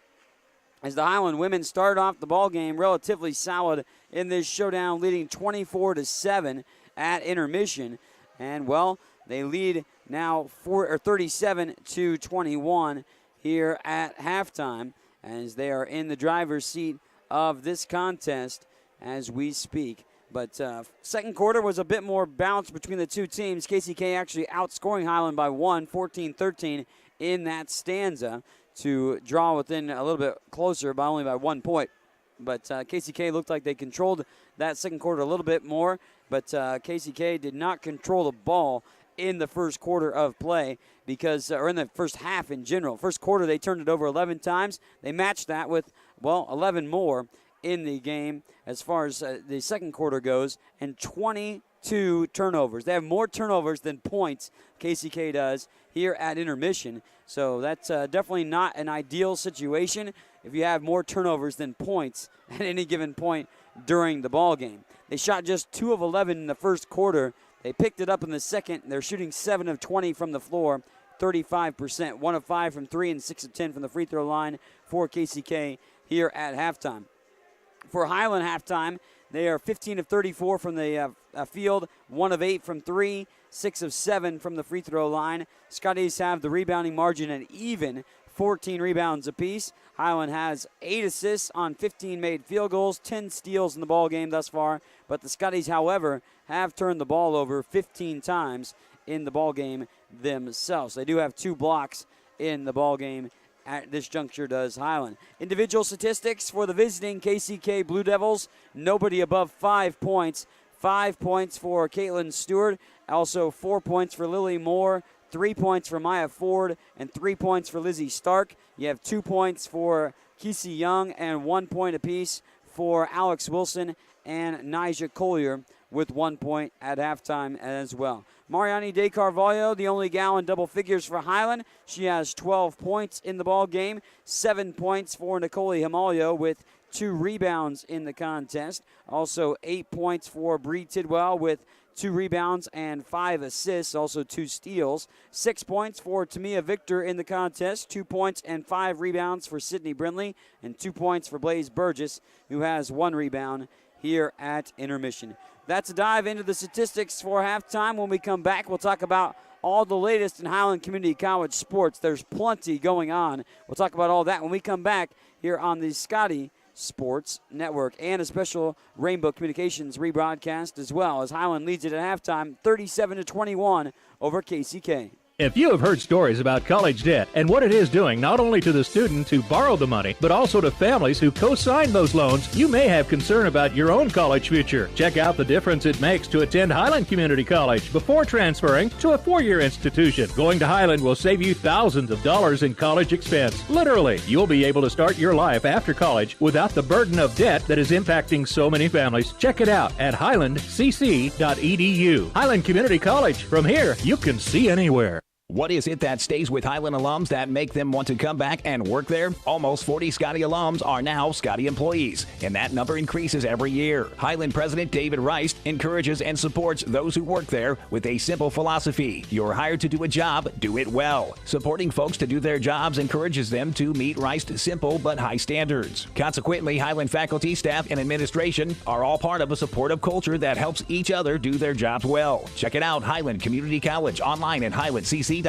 As the Highland women start off the ball game relatively solid in this showdown, leading 24-7 at intermission. And, well, they lead now 37-21 here at halftime as they are in the driver's seat of this contest as we speak. But second quarter was a bit more balanced between the two teams. KCK actually outscoring Highland by 14-13 in that stanza to draw within a little bit closer by only by 1 point. But KCK looked like they controlled that second quarter a little bit more. But KCK did not control the ball in the first quarter of play because, or in the first half in general. First quarter, they turned it over 11 times. They matched that with, well, 11 more in the game as far as the second quarter goes, and 22 turnovers. They have more turnovers than points, KCK does, here at intermission. So that's definitely not an ideal situation if you have more turnovers than points at any given point during the ball game. They shot just 2 of 11 in the first quarter. They picked it up in the second. They're shooting 7 of 20 from the floor, 35%. 1 of 5 from 3 and 6 of 10 from the free throw line for KCK here at halftime. For Highland halftime, they are 15 of 34 from the field, 1 of 8 from 3, 6 of 7 from the free throw line. Scotties have the rebounding margin at even, 14 rebounds apiece. Highland has 8 assists on 15 made field goals, 10 steals in the ball game thus far. But the Scotties, however, have turned the ball over 15 times in the ball game themselves. They do have 2 blocks in the ball game. At this juncture does Highland. Individual statistics for the visiting KCK Blue Devils, nobody above 5 points. 5 points for Caitlin Stewart, also 4 points for Lily Moore, 3 points for Maya Ford, and 3 points for Lizzie Stark. You have 2 points for Kesey Young and 1 point apiece for Alex Wilson and Nija Collier with 1 point at halftime as well. Mariani De Carvalho, the only gal in double figures for Highland. She has 12 points in the ball game, 7 points for Nicole Himalio with 2 rebounds in the contest. Also 8 points for Bree Tidwell with 2 rebounds and 5 assists, also 2 steals. 6 points for Tamia Victor in the contest, 2 points and 5 rebounds for Sydney Brindley, and 2 points for Blaze Burgess, who has 1 rebound here at intermission. That's a dive into the statistics for halftime. When we come back, we'll talk about all the latest in Highland Community College sports. There's plenty going on. We'll talk about all that when we come back here on the Scotty Sports Network, and a special Rainbow Communications rebroadcast as well, as Highland leads it at halftime 37-21 over KCK. If you have heard stories about college debt and what it is doing not only to the student who borrowed the money, but also to families who co-signed those loans, you may have concern about your own college future. Check out the difference it makes to attend Highland Community College before transferring to a 4-year institution. Going to Highland will save you thousands of dollars in college expense. Literally, you'll be able to start your life after college without the burden of debt that is impacting so many families. Check it out at highlandcc.edu. Highland Community College. From here, you can see anywhere. What is it that stays with Highland alums that make them want to come back and work there? Almost 40 Scotty alums are now Scotty employees, and that number increases every year. Highland President David Rice encourages and supports those who work there with a simple philosophy. You're hired to do a job, do it well. Supporting folks to do their jobs encourages them to meet Rice's simple but high standards. Consequently, Highland faculty, staff, and administration are all part of a supportive culture that helps each other do their jobs well. Check it out, Highland Community College, online at highlandcc.edu.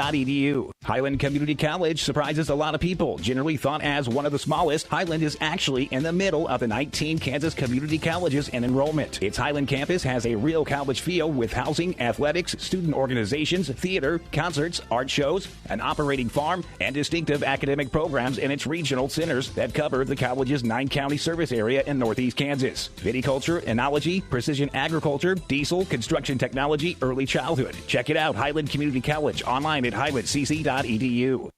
Highland Community College surprises a lot of people. Generally thought as one of the smallest, Highland is actually in the middle of the 19 Kansas community colleges in enrollment. Its Highland campus has a real college feel with housing, athletics, student organizations, theater, concerts, art shows, an operating farm, and distinctive academic programs in its regional centers that cover the college's 9-county service area in northeast Kansas. Viticulture, enology, precision agriculture, diesel, construction technology, early childhood. Check it out, Highland Community College, online at highlandcc.edu.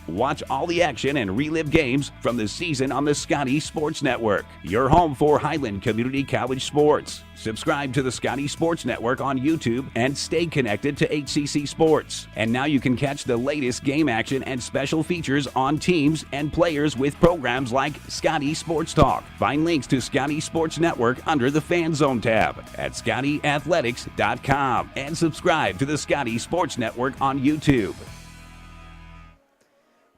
Watch all the action and relive games from the season on the Scotty Sports Network, your home for Highland Community College sports. Subscribe to the Scotty Sports Network on YouTube and stay connected to HCC Sports. And now you can catch the latest game action and special features on teams and players with programs like Scotty Sports Talk. Find links to Scotty Sports Network under the Fan Zone tab at ScottyAthletics.com and subscribe to the Scotty Sports Network on YouTube.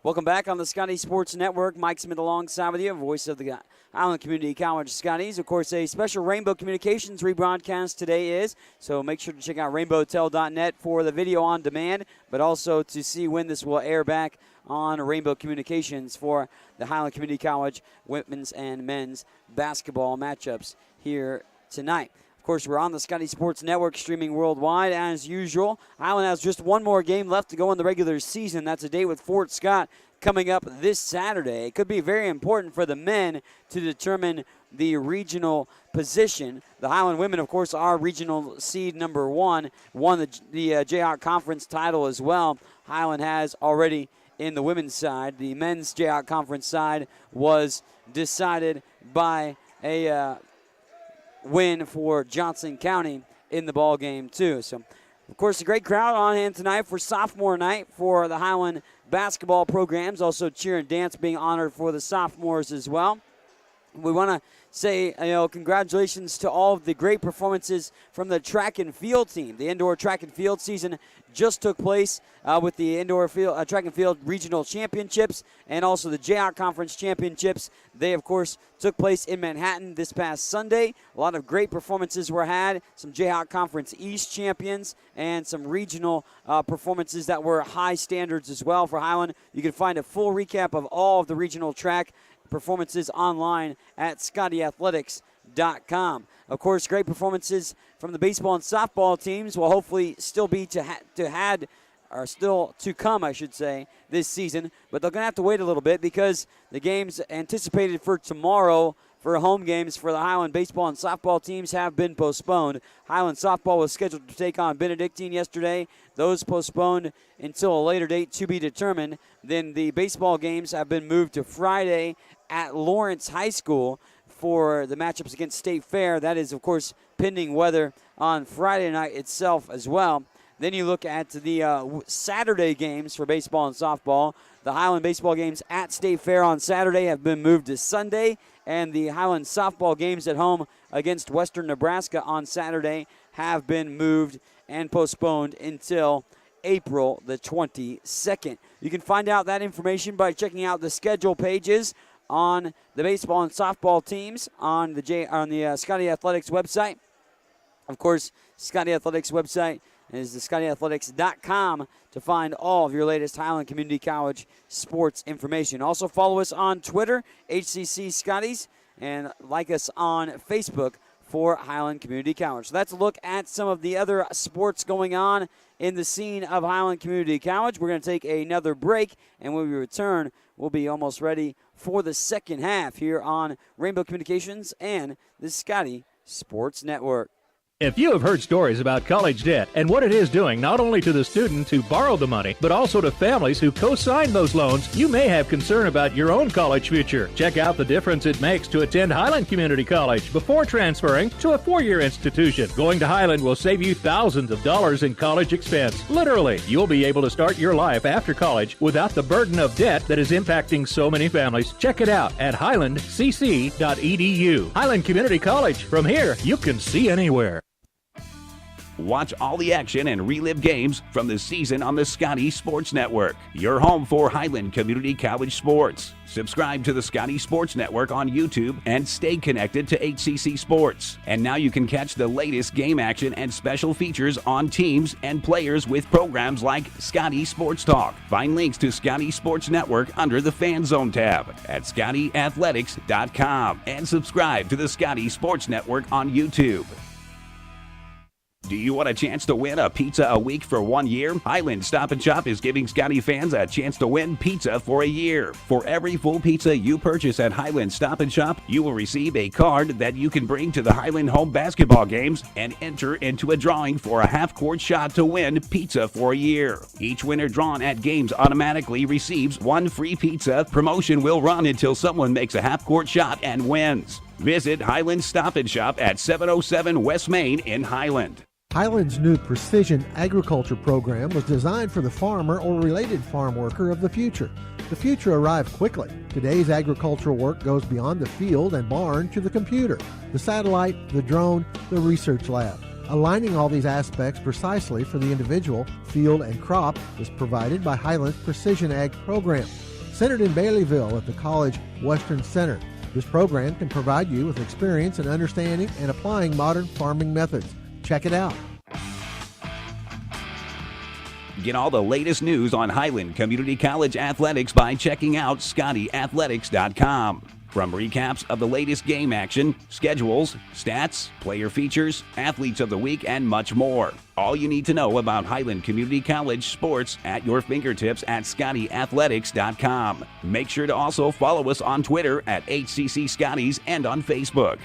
Welcome back on the Scotty Sports Network. Mike Smith alongside with you, voice of the Highland Community College Scotties. Of course, a special Rainbow Communications rebroadcast today is, so make sure to check out rainbowtel.net for the video on demand, but also to see when this will air back on Rainbow Communications for the Highland Community College women's and men's basketball matchups here tonight. Of course, we're on the Scotty Sports Network streaming worldwide as usual. Highland has just one more game left to go in the regular season. That's a date with Fort Scott coming up this Saturday. It could be very important for the men to determine the regional position. The Highland women, of course, are regional seed number 1, won the Jayhawk Conference title as well. Highland has already in the women's side. The men's Jayhawk Conference side was decided by a win for Johnson County in the ball game too. So, of course, a great crowd on hand tonight for sophomore night for the Highland basketball programs. Also cheer and dance being honored for the sophomores as well. We want to say, congratulations to all of the great performances from the track and field team. The indoor track and field season just took place with the indoor track and field regional championships and also the Jayhawk Conference championships. They, of course, took place in Manhattan this past Sunday. A lot of great performances were had, some Jayhawk Conference East champions and some regional performances that were high standards as well for Highland. You can find a full recap of all of the regional track performances online at ScottyAthletics.com. Of course, great performances from the baseball and softball teams will hopefully still be still to come, I should say, this season. But they're going to have to wait a little bit because the games anticipated for tomorrow for home games for the Highland baseball and softball teams have been postponed. Highland softball was scheduled to take on Benedictine yesterday. Those postponed until a later date to be determined. Then the baseball games have been moved to Friday at Lawrence High School for the matchups against State Fair. That is, of course, pending weather on Friday night itself as well. Then you look at the Saturday games for baseball and softball. The Highland baseball games at State Fair on Saturday have been moved to Sunday, and the Highland softball games at home against Western Nebraska on Saturday have been moved and postponed until April the 22nd. You can find out that information by checking out the schedule pages on the baseball and softball teams on the Scotty Athletics website. Of course, Scotty Athletics website is the ScottyAthletics.com to find all of your latest Highland Community College sports information. Also follow us on Twitter, HCC Scotties, and like us on Facebook for Highland Community College. So that's a look at some of the other sports going on in the scene of Highland Community College. We're going to take another break, and when we return, we'll be almost ready for the second half here on Rainbow Communications and the Scotty Sports Network. If you have heard stories about college debt and what it is doing not only to the student who borrowed the money, but also to families who co-signed those loans, you may have concern about your own college future. Check out the difference it makes to attend Highland Community College before transferring to a four-year institution. Going to Highland will save you thousands of dollars in college expense. Literally, you'll be able to start your life after college without the burden of debt that is impacting so many families. Check it out at highlandcc.edu. Highland Community College. From here, you can see anywhere. Watch all the action and relive games from the season on the Scotty Sports Network, your home for Highland Community College sports. Subscribe to the Scotty Sports Network on YouTube and stay connected to HCC Sports. And now you can catch the latest game action and special features on teams and players with programs like Scotty Sports Talk. Find links to Scotty Sports Network under the Fan Zone tab at ScottyAthletics.com and subscribe to the Scotty Sports Network on YouTube. Do you want a chance to win a pizza a week for 1 year? Highland Stop & Shop is giving Scotty fans a chance to win pizza for a year. For every full pizza you purchase at Highland Stop & Shop, you will receive a card that you can bring to the Highland home basketball games and enter into a drawing for a half-court shot to win pizza for a year. Each winner drawn at games automatically receives one free pizza. Promotion will run until someone makes a half-court shot and wins. Visit Highland Stop & Shop at 707 West Main in Highland. Highland's new precision agriculture program was designed for the farmer or related farm worker of the future. The future arrived quickly. Today's agricultural work goes beyond the field and barn to the computer, the satellite, the drone, the research lab. Aligning all these aspects precisely for the individual, field, and crop is provided by Highland's Precision Ag program. Centered in Baileyville at the College Western Center, this program can provide you with experience in understanding and applying modern farming methods. Check it out. Get all the latest news on Highland Community College athletics by checking out ScottyAthletics.com. From recaps of the latest game action, schedules, stats, player features, athletes of the week, and much more. All you need to know about Highland Community College sports at your fingertips at ScottyAthletics.com. Make sure to also follow us on Twitter at HCC Scotties and on Facebook.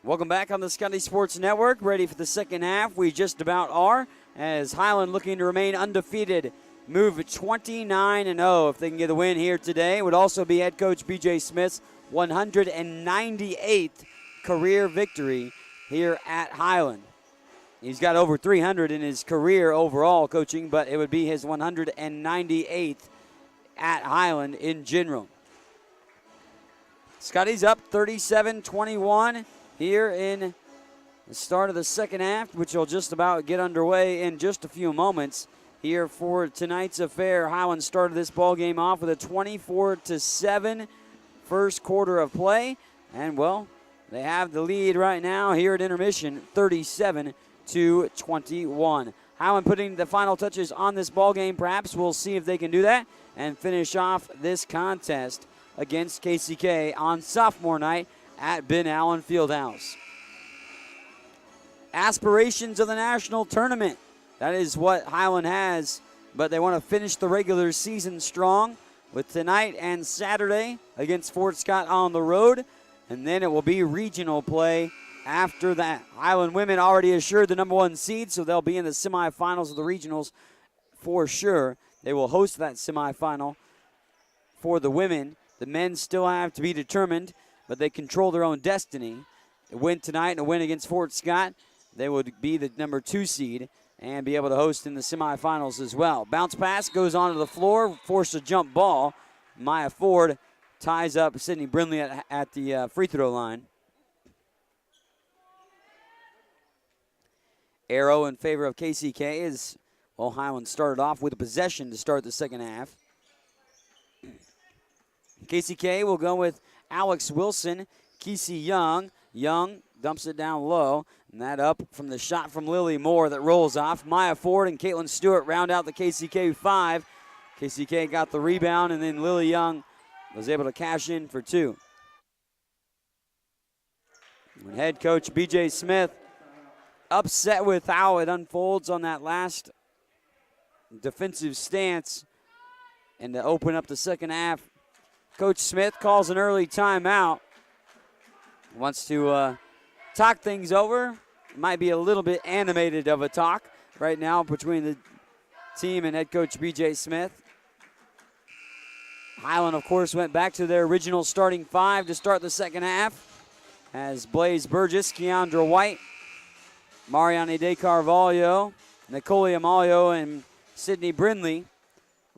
Welcome back on the Scotty Sports Network. Ready for the second half. We just about are, as Highland looking to remain undefeated. Move 29-0 if they can get a win here today. It would also be head coach B.J. Smith's 198th career victory here at Highland. He's got over 300 in his career overall coaching, but it would be his 198th at Highland in general. Scotty's up 37-21 here in the start of the second half, which will just about get underway in just a few moments. Here for tonight's affair, Highland started this ball game off with a 24-7 first quarter of play, and well, they have the lead right now here at intermission, 37-21. Highland putting the final touches on this ball game. Perhaps we'll see if they can do that and finish off this contest against KCK on sophomore night at Ben Allen Fieldhouse. Aspirations of the national tournament. That is what Highland has, but they want to finish the regular season strong with tonight and Saturday against Fort Scott on the road, and then it will be regional play after that. Highland women already assured the number 1 seed, so they'll be in the semifinals of the regionals for sure. They will host that semifinal for the women. The men still have to be determined, but they control their own destiny. A win tonight and a win against Fort Scott, they would be the number 2 seed and be able to host in the semifinals as well. Bounce pass goes onto the floor, forced a jump ball. Maya Ford ties up Sydney Brindley at the free throw line. Arrow in favor of KCK as well. Highland started off with a possession to start the second half. KCK will go with Alex Wilson, Kesey Young. Young dumps it down low, and that up from the shot from Lily Moore that rolls off. Maya Ford and Caitlin Stewart round out the KCK 5. KCK got the rebound, and then Lily Young was able to cash in for 2. And head coach B.J. Smith upset with how it unfolds on that last defensive stance and to open up the second half. Coach Smith calls an early timeout. Wants to talk things over. Might be a little bit animated of a talk right now between the team and head coach B.J. Smith. Highland, of course, went back to their original starting 5 to start the second half as Blaze Burgess, Keandra White, Mariani De Carvalho, Nicole Amalio, and Sydney Brindley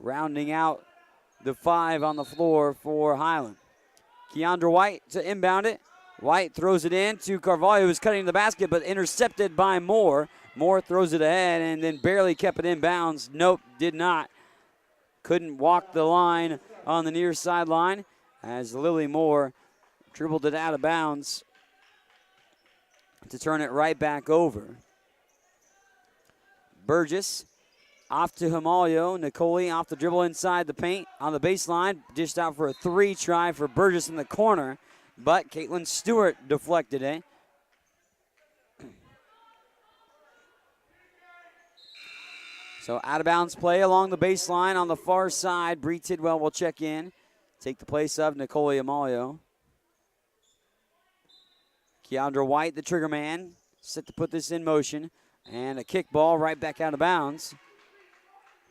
rounding out the 5 on the floor for Highland. Keandra White to inbound it. White throws it in to Carvalho, who's cutting the basket, but intercepted by Moore. Moore throws it ahead and then barely kept it in bounds. Nope, did not. Couldn't walk the line on the near sideline as Lily Moore dribbled it out of bounds to turn it right back over. Burgess off to Himalio. Nicole off the dribble inside the paint on the baseline. Dished out for a 3 try for Burgess in the corner, but Caitlin Stewart deflected it. So out of bounds play along the baseline on the far side. Bree Tidwell will check in, take the place of Nicole Amalio. Keandra White, the trigger man, set to put this in motion. And a kick ball right back out of bounds.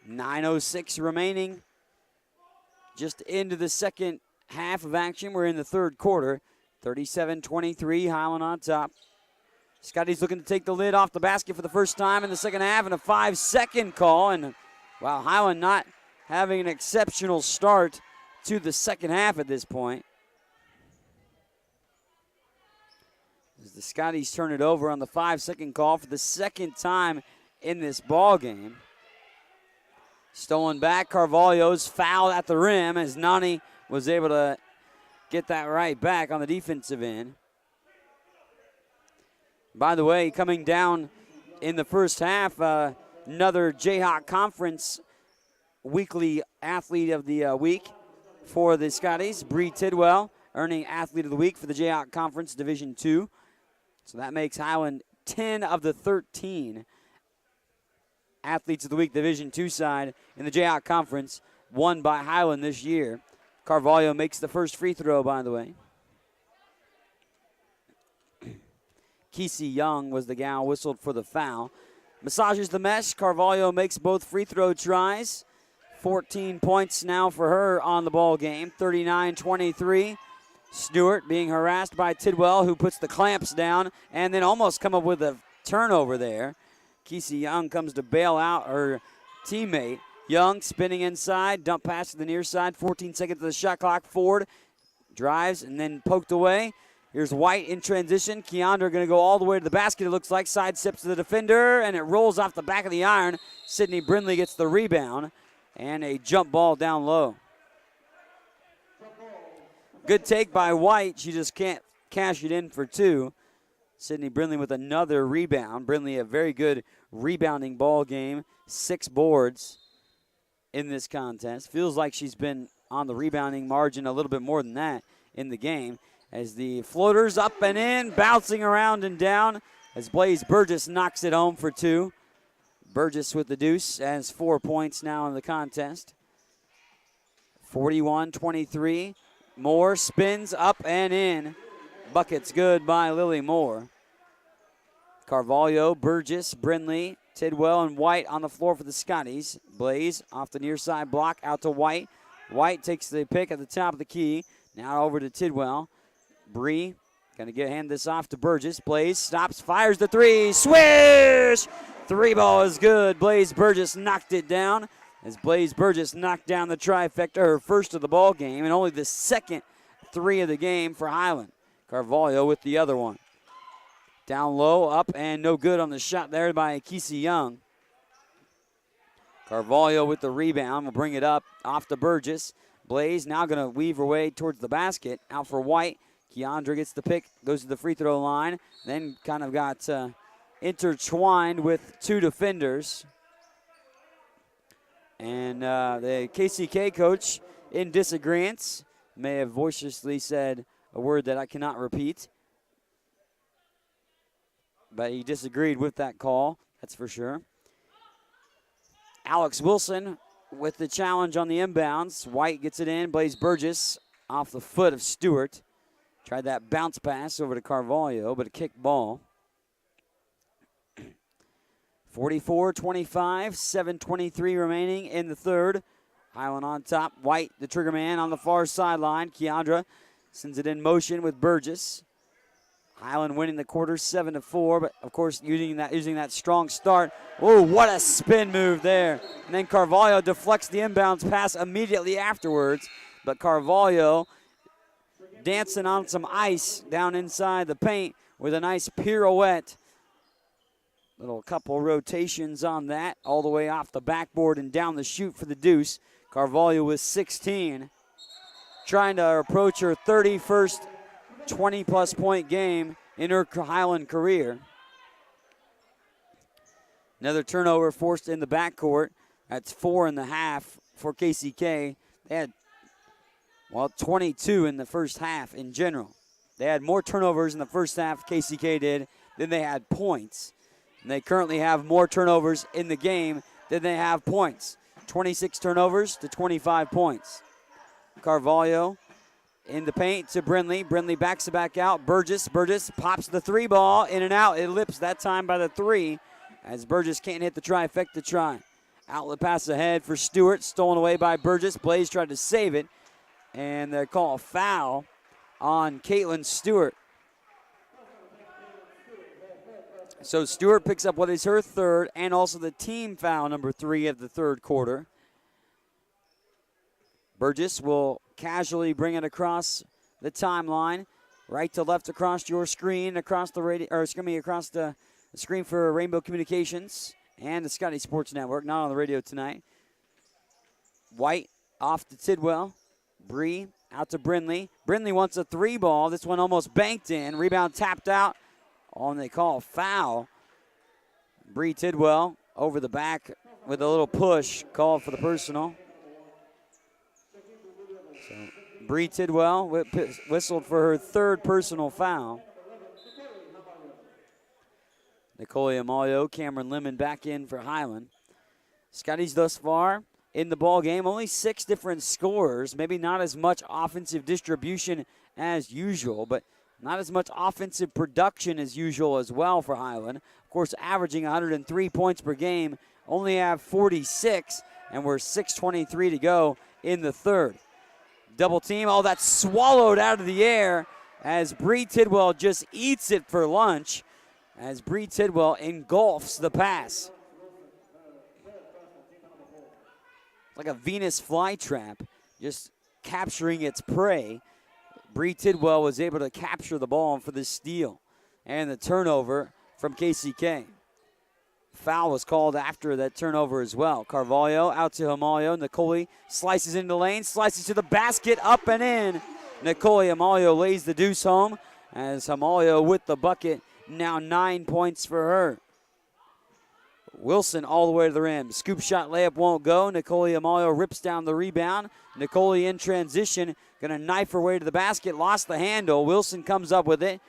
9:06 remaining. Just into the second half of action. We're in the third quarter. 37-23, Highland on top. Scotty's looking to take the lid off the basket for the first time in the second half, and a 5-second call. And wow, Highland not having an exceptional start to the second half at this point. As the Scotties turn it over on the 5-second call for the second time in this ball game. Stolen back, Carvalho's fouled at the rim as Nani was able to get that right back on the defensive end. By the way, coming down in the first half, another Jayhawk Conference weekly athlete of the week for the Scotties. Bree Tidwell earning athlete of the week for the Jayhawk Conference Division II. So that makes Highland 10 of the 13 athletes of the week Division II side in the Jayhawk Conference, won by Highland this year. Carvalho makes the first free throw, by the way. Kesey Young was the gal whistled for the foul. Massages the mesh. Carvalho makes both free throw tries. 14 points now for her on the ball game. 39-23. Stewart being harassed by Tidwell, who puts the clamps down and then almost come up with a turnover there. Kesey Young comes to bail out her teammate. Young spinning inside, dump pass to the near side, 14 seconds to the shot clock. Ford drives and then poked away. Here's White in transition. Keandra going to go all the way to the basket, it looks like. Side steps to the defender, and it rolls off the back of the iron. Sydney Brindley gets the rebound, and a jump ball down low. Good take by White. She just can't cash it in for two. Sydney Brindley with another rebound. Brindley a very good rebounding ball game. 6 boards in this contest. Feels like she's been on the rebounding margin a little bit more than that in the game. As the floater's up and in, bouncing around and down as Blaze Burgess knocks it home for 2. Burgess with the deuce has 4 points now in the contest. 41-23. Moore spins up and in. Bucket's good by Lily Moore. Carvalho, Burgess, Brindley, Tidwell, and White on the floor for the Scotties. Blaze off the near side block out to White. White takes the pick at the top of the key. Now over to Tidwell. Bree going to hand this off to Burgess. Blaze stops, fires the three. Swish! 3 ball is good. Blaze Burgess knocked it down. As Blaze Burgess knocked down the trifecta, her first of the ball game, and only the second 3 of the game for Highland. Carvalho with the other one. Down low, up, and no good on the shot there by Kesey Young. Carvalho with the rebound will bring it up off to Burgess. Blaze now going to weave her way towards the basket. Out for White. Keandra gets the pick, goes to the free throw line, then kind of got intertwined with 2 defenders. And the KCK coach, in disagreement, may have vociferously said a word that I cannot repeat. But he disagreed with that call, that's for sure. Alex Wilson with the challenge on the inbounds. White gets it in. Blaze Burgess off the foot of Stewart. Tried that bounce pass over to Carvalho, but a kick ball. 44-25, 7:23 remaining in the third. Highland on top. White, the trigger man, on the far sideline. Keandra sends it in motion with Burgess. Highland winning the quarter 7-4, but of course using that strong start. Oh, what a spin move there. And then Carvalho deflects the inbounds pass immediately afterwards, but Carvalho dancing on some ice down inside the paint with a nice pirouette. Little couple rotations on that, all the way off the backboard and down the chute for the deuce. Carvalho with 16, trying to approach her 31st 20-plus point game in her Highland career. Another turnover forced in the backcourt. That's 4.5 for KCK. They had, 22 in the first half in general. They had more turnovers in the first half, KCK did, than they had points. And they currently have more turnovers in the game than they have points. 26 turnovers to 25 points. Carvalho in the paint to Brindley. Brindley backs it back out. Burgess pops the 3 ball in and out. It lips that time by the 3 as Burgess can't hit the trifecta try. Outlet pass ahead for Stewart. Stolen away by Burgess. Blaze tried to save it. And they call a foul on Caitlin Stewart. So Stewart picks up what is her 3rd and also the team foul number 3 of the 3rd quarter. Burgess will casually bring it across the timeline, right to left across your screen, across the across the screen for Rainbow Communications and the Scotty Sports Network, not on the radio tonight. White off to Tidwell. Bree out to Brindley. Brindley wants a 3 ball. This one almost banked in. Rebound tapped out. And they call a foul. Bree Tidwell over the back with a little push called for the personal. So Bree Tidwell whistled for her 3rd personal foul. Nicole Amalio, Cameron Lemon back in for Highland. Scotties thus far in the ball game, only 6 different scorers. Maybe not as much offensive distribution as usual, but not as much offensive production as usual as well for Highland. Of course, averaging 103 points per game, only have 46, and we're 6:23 to go in the 3rd. Double team, all that swallowed out of the air as Bree Tidwell just eats it for lunch. as Bree Tidwell engulfs the pass. Like a Venus flytrap, just capturing its prey. Bree Tidwell was able to capture the ball for the steal and the turnover from KCK. Foul was called after that turnover as well. Carvalho out to Hamalio. Nicoli slices into the lane, slices to the basket, up and in. Nicoli Hamalio lays the deuce home as Hamalio with the bucket. Now 9 points for her. Wilson all the way to the rim. Scoop shot layup won't go. Nicoli Hamalio rips down the rebound. Nicoli in transition, gonna knife her way to the basket, lost the handle. Wilson comes up with it.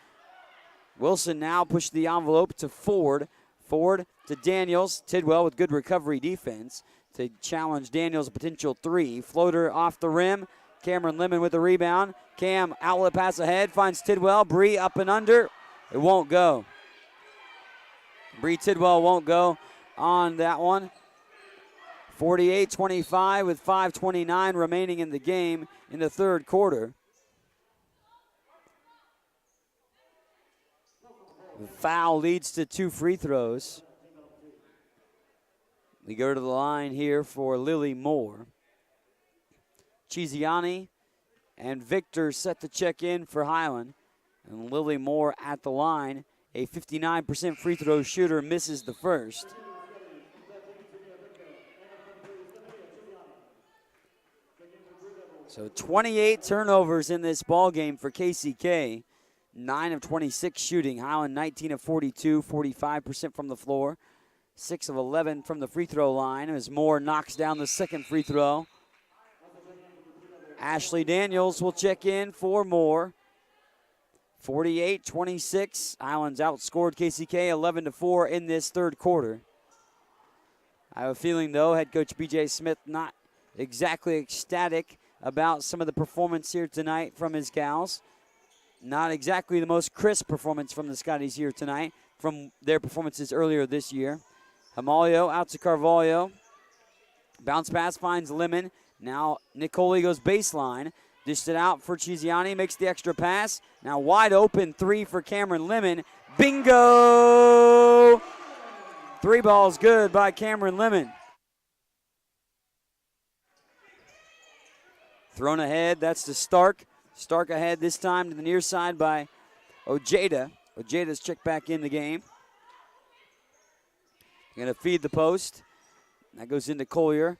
Wilson now pushed the envelope to Ford. Ford to Daniels. Tidwell with good recovery defense to challenge Daniels' potential three. Floater off the rim. Cameron Lemon with the rebound. Cam outlet pass ahead, finds Tidwell. Bree up and under. It won't go. Bree Tidwell won't go on that one. 48-25 with 5:29 remaining in the game in the third quarter. The foul leads to 2 free throws. We go to the line here for Lily Moore. Chiziani and Victor set to check in for Highland. And Lily Moore at the line. A 59% free throw shooter, misses the first. So 28 turnovers in this ball game for KCK. 9 of 26 shooting. Highland 19 of 42, 45% from the floor. 6 of 11 from the free throw line as Moore knocks down the second free throw. Ashley Daniels will check in for Moore. 48-26. Highland's outscored KCK 11-4 in this third quarter. I have a feeling, though, head coach B.J. Smith not exactly ecstatic about some of the performance here tonight from his gals. Not exactly the most crisp performance from the Scotties here tonight from their performances earlier this year. Hamalio out to Carvalho. Bounce pass finds Lemon. Now Nicoli goes baseline. Dished it out for Chiziani. Makes the extra pass. Now wide open three for Cameron Lemon. Bingo! 3 balls good by Cameron Lemon. Thrown ahead. That's to Stark. Stark ahead this time to the near side by Ojeda. Ojeda's checked back in the game. Going to feed the post. That goes into Collier.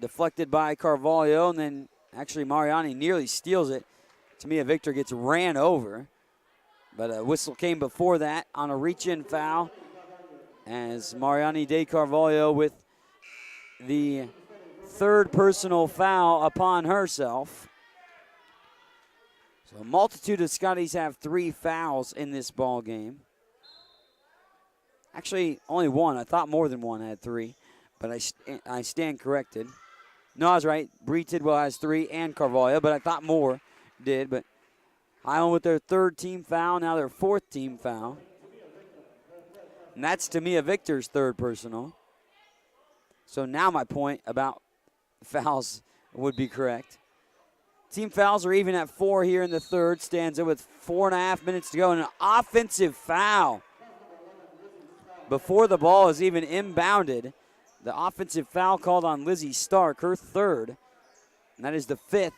Deflected by Carvalho, and then actually Mariani nearly steals it. Tamia Victor gets ran over, but a whistle came before that on a reach-in foul as Mariani de Carvalho with the third personal foul upon herself. So a multitude of Scotties have 3 fouls in this ball game. Actually, only 1. I thought more than 1 had 3, but I stand corrected. No, I was right. Bree Tidwell has 3 and Carvalho, but I thought more did. But Highland with their 3rd team foul, now their 4th team foul. And that's Tamia Victor's 3rd personal. So now my point about fouls would be correct. Team fouls are even at 4 here in the third. Stanza with 4.5 minutes to go, and an offensive foul. Before the ball is even inbounded, the offensive foul called on Lizzie Stark, her 3rd. And that is the 5th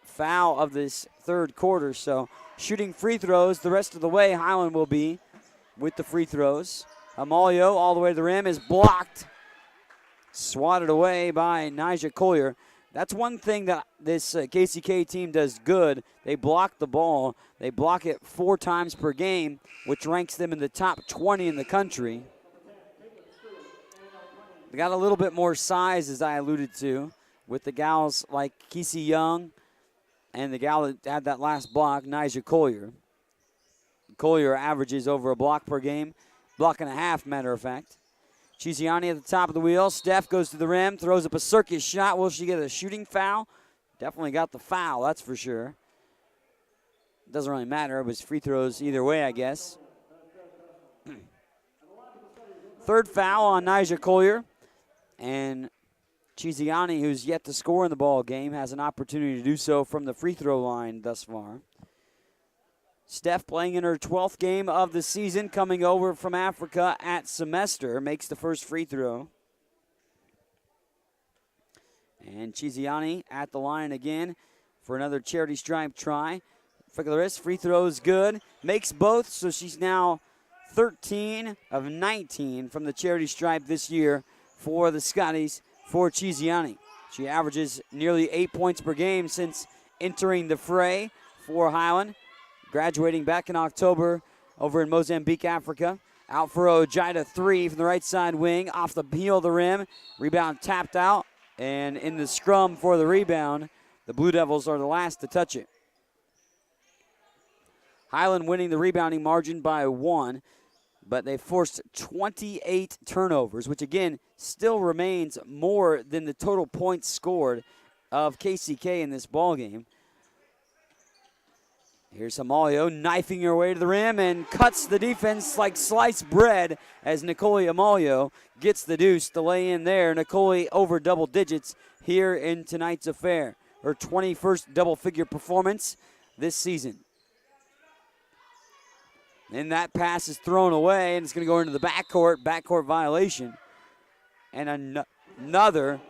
foul of this third quarter. So shooting free throws the rest of the way, Highland will be with the free throws. Hamalio all the way to the rim is blocked. Swatted away by Nyjah Collier. That's one thing that this KCK team does good. They block the ball. They block it 4 times per game, which ranks them in the top 20 in the country. They got a little bit more size, as I alluded to, with the gals like Kesey Young and the gal that had that last block, Nyjah Collier. Collier averages over a block per game, block and a half, matter of fact. Chiziani at the top of the wheel. Steph goes to the rim, throws up a circus shot. Will she get a shooting foul? Definitely got the foul, that's for sure. Doesn't really matter. It was free throws either way, I guess. 3rd foul on Nyjah Collier. And Chiziani, who's yet to score in the ball game, has an opportunity to do so from the free throw line thus far. Steph, playing in her 12th game of the season, coming over from Africa at semester, makes the first free throw. And Chiziani at the line again for another charity stripe try. Flick of the wrist, free throw is good. Makes both, so she's now 13 of 19 from the charity stripe this year for the Scotties for Chiziani. She averages nearly 8 points per game since entering the fray for Highland, graduating back in October over in Mozambique, Africa. Out for Ojeda, 3 from the right side wing, off the heel of the rim. Rebound tapped out, and in the scrum for the rebound, the Blue Devils are the last to touch it. Highland winning the rebounding margin by 1, but they forced 28 turnovers, which again still remains more than the total points scored of KCK in this ballgame. Here's Amalio knifing her way to the rim and cuts the defense like sliced bread as Nicole Amalio gets the deuce to lay in there. Nicole over double digits here in tonight's affair. Her 21st double-figure performance this season. Then that pass is thrown away, and it's going to go into the backcourt violation. And another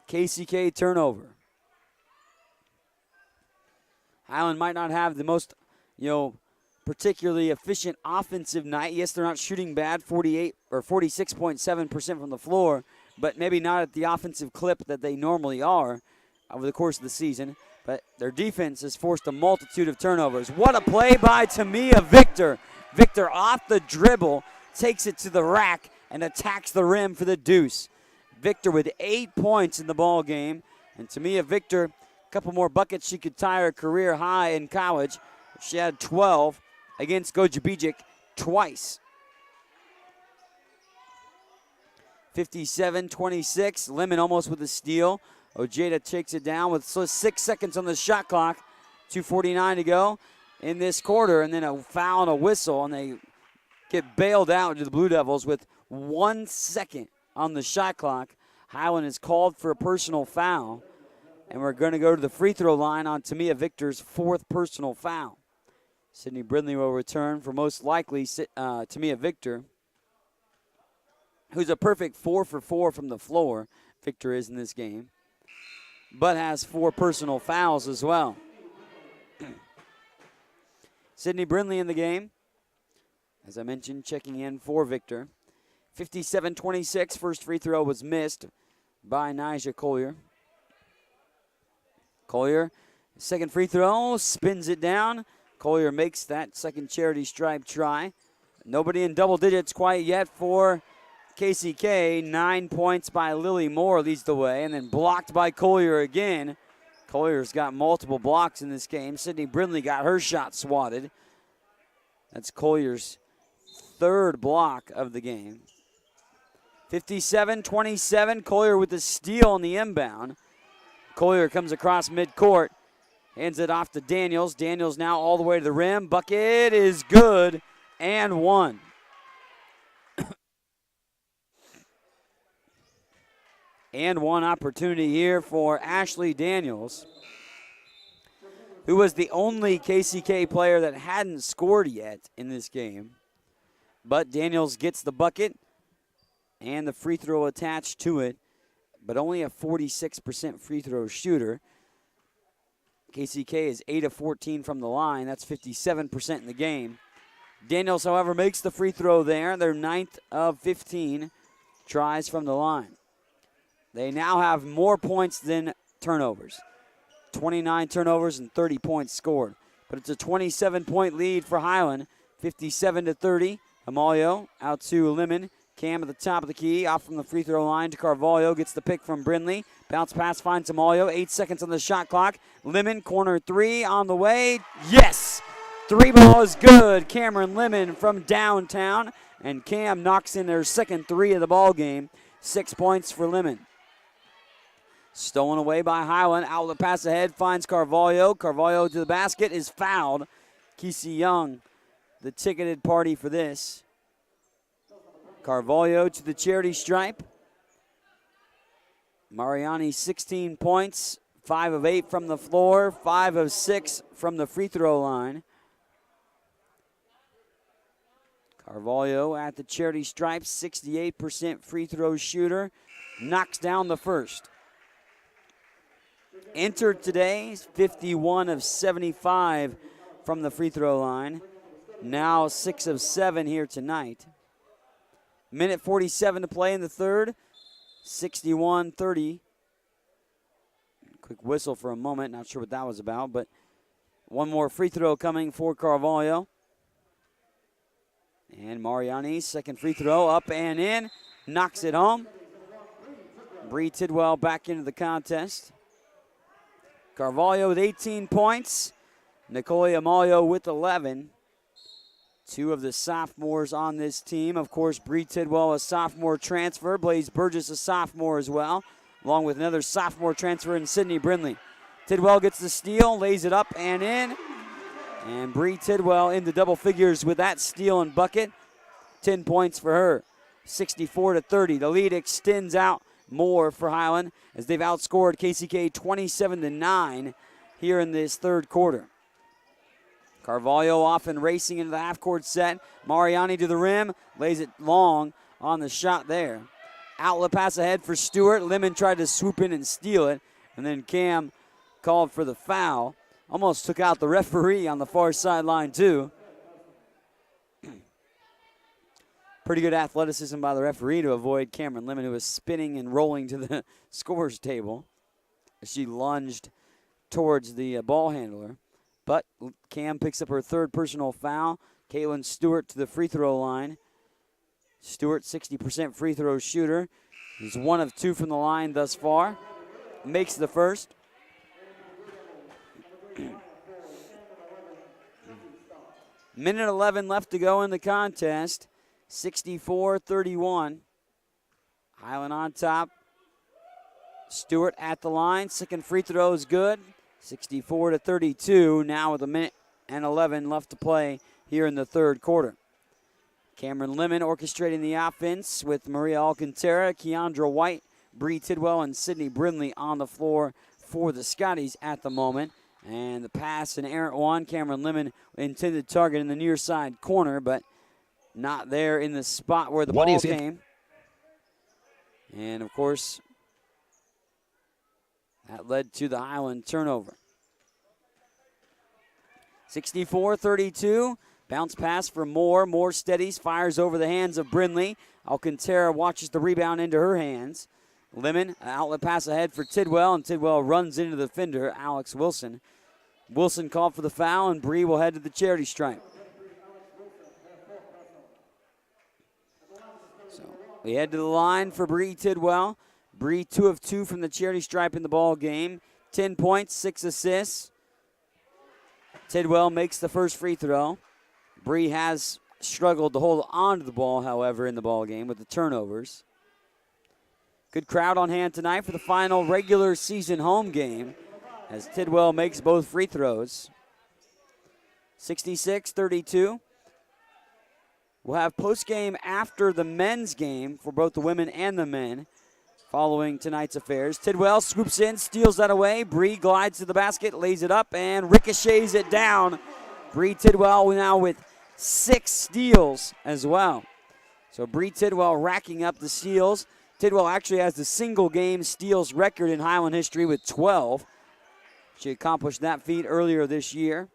KCK turnover. Highland might not have the most, particularly efficient offensive night. Yes, they're not shooting bad, 48 or 46.7% from the floor, but maybe not at the offensive clip that they normally are over the course of the season. But their defense has forced a multitude of turnovers. What a play by Tamia Victor. Victor off the dribble, takes it to the rack, and attacks the rim for the deuce. Victor with 8 points in the ball game, and Tamia Victor, a couple more buckets, she could tie her career high in college. She had 12 against Gojabijic twice. 57-26, Lemon almost with a steal. Ojeda takes it down with 6 seconds on the shot clock. 2:49 to go in this quarter, and then a foul and a whistle, and they get bailed out to the Blue Devils with 1 second on the shot clock. Highland is called for a personal foul, and we're going to go to the free throw line on Tamia Victor's 4th personal foul. Sydney Brindley will return for most likely Tamia Victor, who's a perfect 4 for 4 from the floor. Victor is in this game, but has 4 personal fouls as well. Sydney Brindley in the game, as I mentioned, checking in for Victor. 57-26, first free throw was missed by Nyjah Collier. Collier, second free throw, spins it down. Collier makes that second charity stripe try. Nobody in double digits quite yet for KCK. 9 points by Lily Moore leads the way, and then blocked by Collier again. Collier's got multiple blocks in this game. Sydney Brindley got her shot swatted. That's Collier's 3rd block of the game. 57-27, Collier with the steal on the inbound. Collier comes across midcourt, hands it off to Daniels. Daniels now all the way to the rim. Bucket is good and one. And one opportunity here for Ashley Daniels, who was the only KCK player that hadn't scored yet in this game. But Daniels gets the bucket and the free throw attached to it, but only a 46% free throw shooter. KCK is 8 of 14 from the line. That's 57% in the game. Daniels, however, makes the free throw there. They're 9th of 15 tries from the line. They now have more points than turnovers. 29 turnovers and 30 points scored. But it's a 27-point lead for Highland, 57-30. Amalio out to Lemon. Cam at the top of the key, off from the free throw line to Carvalho. Gets the pick from Brindley. Bounce pass finds Amalio. 8 seconds on the shot clock. Lemon, corner 3 on the way. Yes! 3 ball is good. Cameron Lemon from downtown. And Cam knocks in their second 3 of the ball game. 6 points for Lemon. Stolen away by Highland. Outlet pass ahead finds Carvalho. Carvalho to the basket is fouled. Kesey Young, the ticketed party for this. Carvalho to the charity stripe. Mariani 16 points, 5 of 8 from the floor, 5 of 6 from the free throw line. Carvalho at the charity stripe, 68% free throw shooter, knocks down the first. Entered today, 51 of 75 from the free throw line. Now 6 of 7 here tonight. Minute 47 to play in the third, 61-30. Quick whistle for a moment, not sure what that was about, but one more free throw coming for Carvalho. And Mariani's second free throw, up and in, knocks it home. Bree Tidwell back into the contest. Carvalho with 18 points. Nicole Amalio with 11. Two of the sophomores on this team. Of course, Bree Tidwell, a sophomore transfer. Blaze Burgess, a sophomore as well, along with another sophomore transfer in Sydney Brindley. Tidwell gets the steal, lays it up and in. And Bree Tidwell into double figures with that steal and bucket. 10 points for her, 64-30. The lead extends out more for Highland as they've outscored KCK 27-9 here in this third quarter. Carvalho off and racing into the half-court set. Mariani to the rim, lays it long on the shot there. Outlet pass ahead for Stewart. Lemon tried to swoop in and steal it, and then Cam called for the foul. Almost took out the referee on the far sideline too. Pretty good athleticism by the referee to avoid Cameron Lemon, who was spinning and rolling to the scorer's table as she lunged towards the ball handler. But Cam picks up her third personal foul. Caitlin Stewart to the free throw line. Stewart, 60% free throw shooter. He's 1 of 2 from the line thus far. Makes the first. Minute 11 left to go in the contest. 64-31. Highland on top. Stewart at the line. Second free throw is good. 64-32. Now with a minute and 11 left to play here in the third quarter. Cameron Lemon orchestrating the offense with Maria Alcantara, Keandra White, Bree Tidwell, and Sydney Brindley on the floor for the Scotties at the moment. And the pass, an errant one. Cameron Lemon intended target in the near side corner, but not there in the spot where the ball came. And, of course, that led to the Highland turnover. 64-32. Bounce pass for Moore. Moore steadies, fires over the hands of Brindley. Alcantara watches the rebound into her hands. Lemon, an outlet pass ahead for Tidwell, and Tidwell runs into the defender, Alex Wilson. Wilson called for the foul, and Bree will head to the charity stripe. So we head to the line for Bree Tidwell. Bree 2 of 2 from the charity stripe in the ball game. 10 points, 6 assists. Tidwell makes the first free throw. Bree has struggled to hold on to the ball, however, in the ball game with the turnovers. Good crowd on hand tonight for the final regular season home game as Tidwell makes both free throws. 66-32. We'll have postgame after the men's game for both the women and the men following tonight's affairs. Tidwell scoops in, steals that away. Bree glides to the basket, lays it up, and ricochets it down. Bree Tidwell now with 6 steals as well. So Bree Tidwell racking up the steals. Tidwell actually has the single game steals record in Highland history with 12. She accomplished that feat earlier this year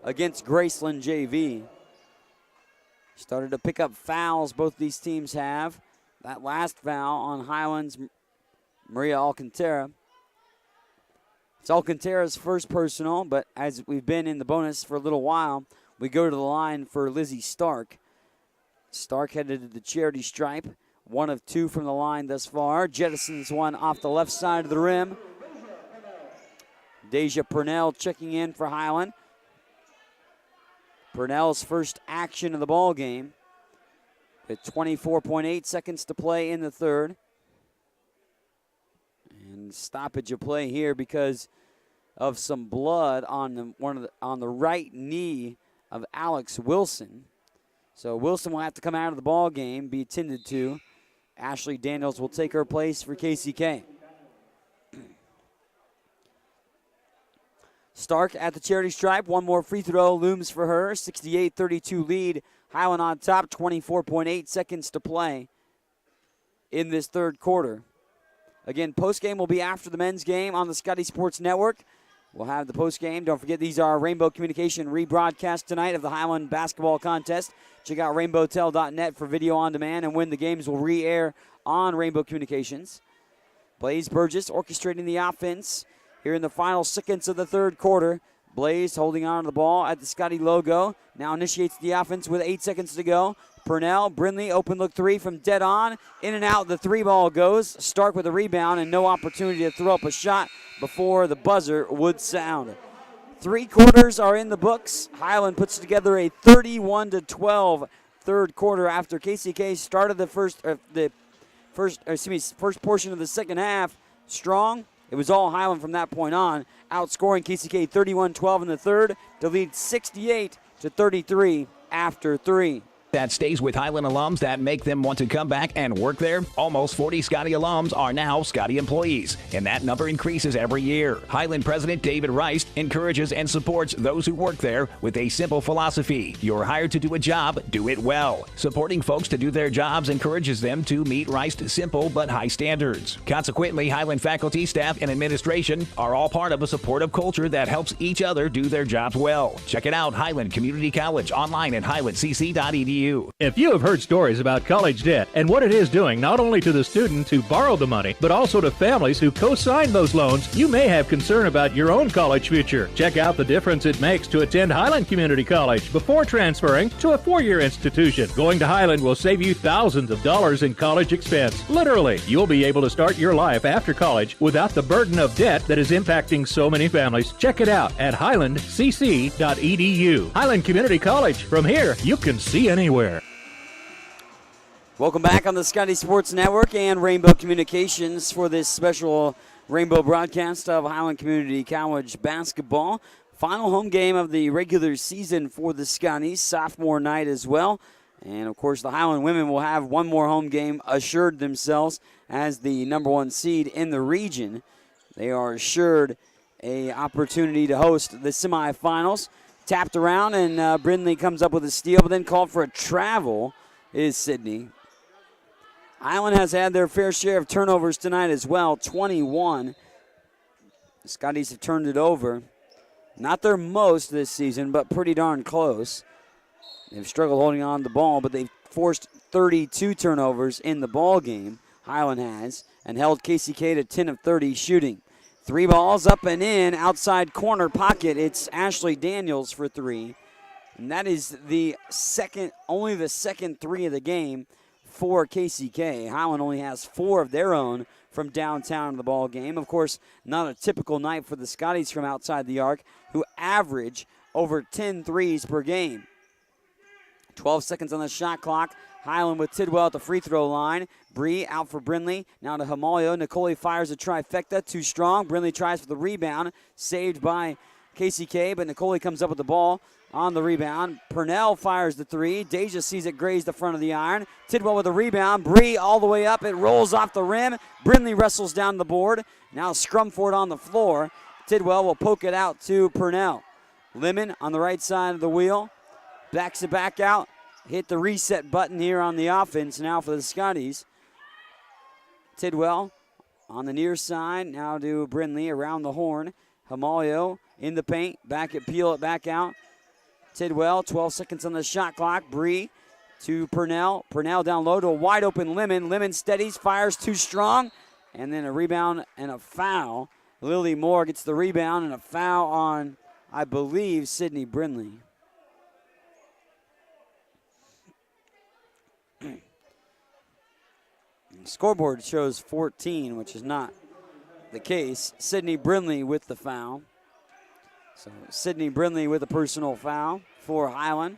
against Graceland JV. Started to pick up fouls, both these teams have. That last foul on Highland's Maria Alcantara. It's Alcantara's first personal, but as we've been in the bonus for a little while, we go to the line for Lizzie Stark. Stark headed to the charity stripe. 1 of 2 from the line thus far. Jettisons one off the left side of the rim. Deja Purnell checking in for Highland. Purnell's first action of the ball game with 24.8 seconds to play in the third. And stoppage of play here because of some blood on the right knee of Alex Wilson. So Wilson will have to come out of the ball game, be attended to. Ashley Daniels will take her place for KCK. Stark at the charity stripe. One more free throw looms for her. 68-32 lead. Highland on top. 24.8 seconds to play in this third quarter. Again, postgame will be after the men's game on the Scotty Sports Network. We'll have the postgame. Don't forget, these are Rainbow Communication rebroadcast tonight of the Highland basketball contest. Check out rainbowtel.net for video on demand, and when the games will re-air on Rainbow Communications. Blaze Burgess orchestrating the offense here in the final seconds of the third quarter. Blaze holding on to the ball at the Scotty logo. Now initiates the offense with 8 seconds to go. Purnell, Brindley, open look three from dead on. In and out, the three ball goes. Stark with a rebound and no opportunity to throw up a shot before the buzzer would sound. 3 quarters are in the books. Highland puts together a 31-12 third quarter after KCK started the first portion of the second half strong. It was all Highland from that point on, outscoring KCK 31-12 in the third to lead 68-33 after 3. That stays with Highland alums that make them want to come back and work there. Almost 40 Scotty alums are now Scotty employees, and that number increases every year. Highland President David Rice encourages and supports those who work there with a simple philosophy. You're hired to do a job, do it well. Supporting folks to do their jobs encourages them to meet Rice's simple but high standards. Consequently, Highland faculty, staff, and administration are all part of a supportive culture that helps each other do their jobs well. Check it out, Highland Community College, online at highlandcc.edu. If you have heard stories about college debt and what it is doing not only to the student who borrowed the money, but also to families who co-signed those loans, you may have concern about your own college future. Check out the difference it makes to attend Highland Community College before transferring to a 4-year institution. Going to Highland will save you thousands of dollars in college expense. Literally, you'll be able to start your life after college without the burden of debt that is impacting so many families. Check it out at highlandcc.edu. Highland Community College. From here, you can see anywhere. Welcome back on the Scotty Sports Network and Rainbow Communications for this special Rainbow broadcast of Highland Community College basketball. Final home game of the regular season for the Scotties, sophomore night as well. And, of course, the Highland women will have one more home game assured themselves as the number 1 seed in the region. They are assured an opportunity to host the semifinals. Tapped around, and Brindley comes up with a steal, but then called for a travel is Sydney. Highland has had their fair share of turnovers tonight as well, 21. The Scotties have turned it over. Not their most this season, but pretty darn close. They've struggled holding on to the ball, but they've forced 32 turnovers in the ball game, Highland has, and held KCK to 10 of 30 shooting. 3 balls up and in, outside corner pocket. It's Ashley Daniels for 3. And that is only the second 3 of the game for KCK. Highland only has 4 of their own from downtown in the ball game. Of course, not a typical night for the Scotties from outside the arc, who average over 10 threes per game. 12 seconds on the shot clock. Highland with Tidwell at the free throw line. Bree out for Brindley. Now to Hamalio. Nicole fires a trifecta. Too strong. Brindley tries for the rebound. Saved by KCK, but Nicole comes up with the ball on the rebound. Purnell fires the 3. Deja sees it graze the front of the iron. Tidwell with a rebound. Bree all the way up. It rolls off the rim. Brindley wrestles down the board. Now scrum for it on the floor. Tidwell will poke it out to Purnell. Lemon on the right side of the wheel. Backs it back out. Hit the reset button here on the offense now for the Scotties. Tidwell on the near side. Now to Brindley around the horn. Hamalio in the paint. Peel it back out. Tidwell, 12 seconds on the shot clock. Bree to Purnell. Purnell down low to a wide open Lemon. Lemon steadies, fires too strong. And then a rebound and a foul. Lily Moore gets the rebound and a foul on, I believe, Sydney Brindley. Scoreboard shows 14, which is not the case. Sydney Brindley with the foul. So Sydney Brindley with a personal foul for Highland.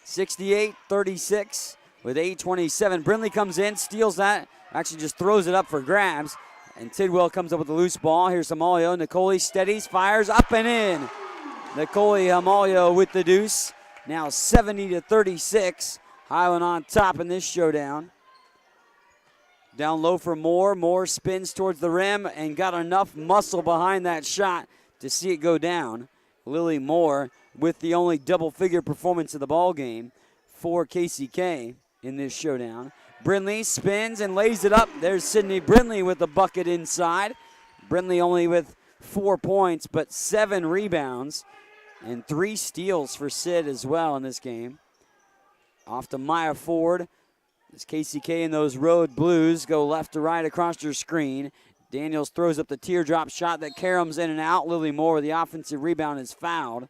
68-36 with 8:27. Brindley comes in, steals that, actually just throws it up for grabs. And Tidwell comes up with a loose ball. Here's Hamalio. Nicole steadies, fires up and in. Nicole Hamalio with the deuce. Now 70-36. Highland on top in this showdown. Down low for Moore. Moore spins towards the rim and got enough muscle behind that shot to see it go down. Lily Moore with the only double-figure performance of the ball game for KCK in this showdown. Brindley spins and lays it up. There's Sydney Brindley with the bucket inside. Brindley only with 4 points, but 7 rebounds and 3 steals for Sid as well in this game. Off to Maya Ford. As KCK and those road blues go left to right across your screen. Daniels throws up the teardrop shot that caroms in and out. Lily Moore with the offensive rebound is fouled.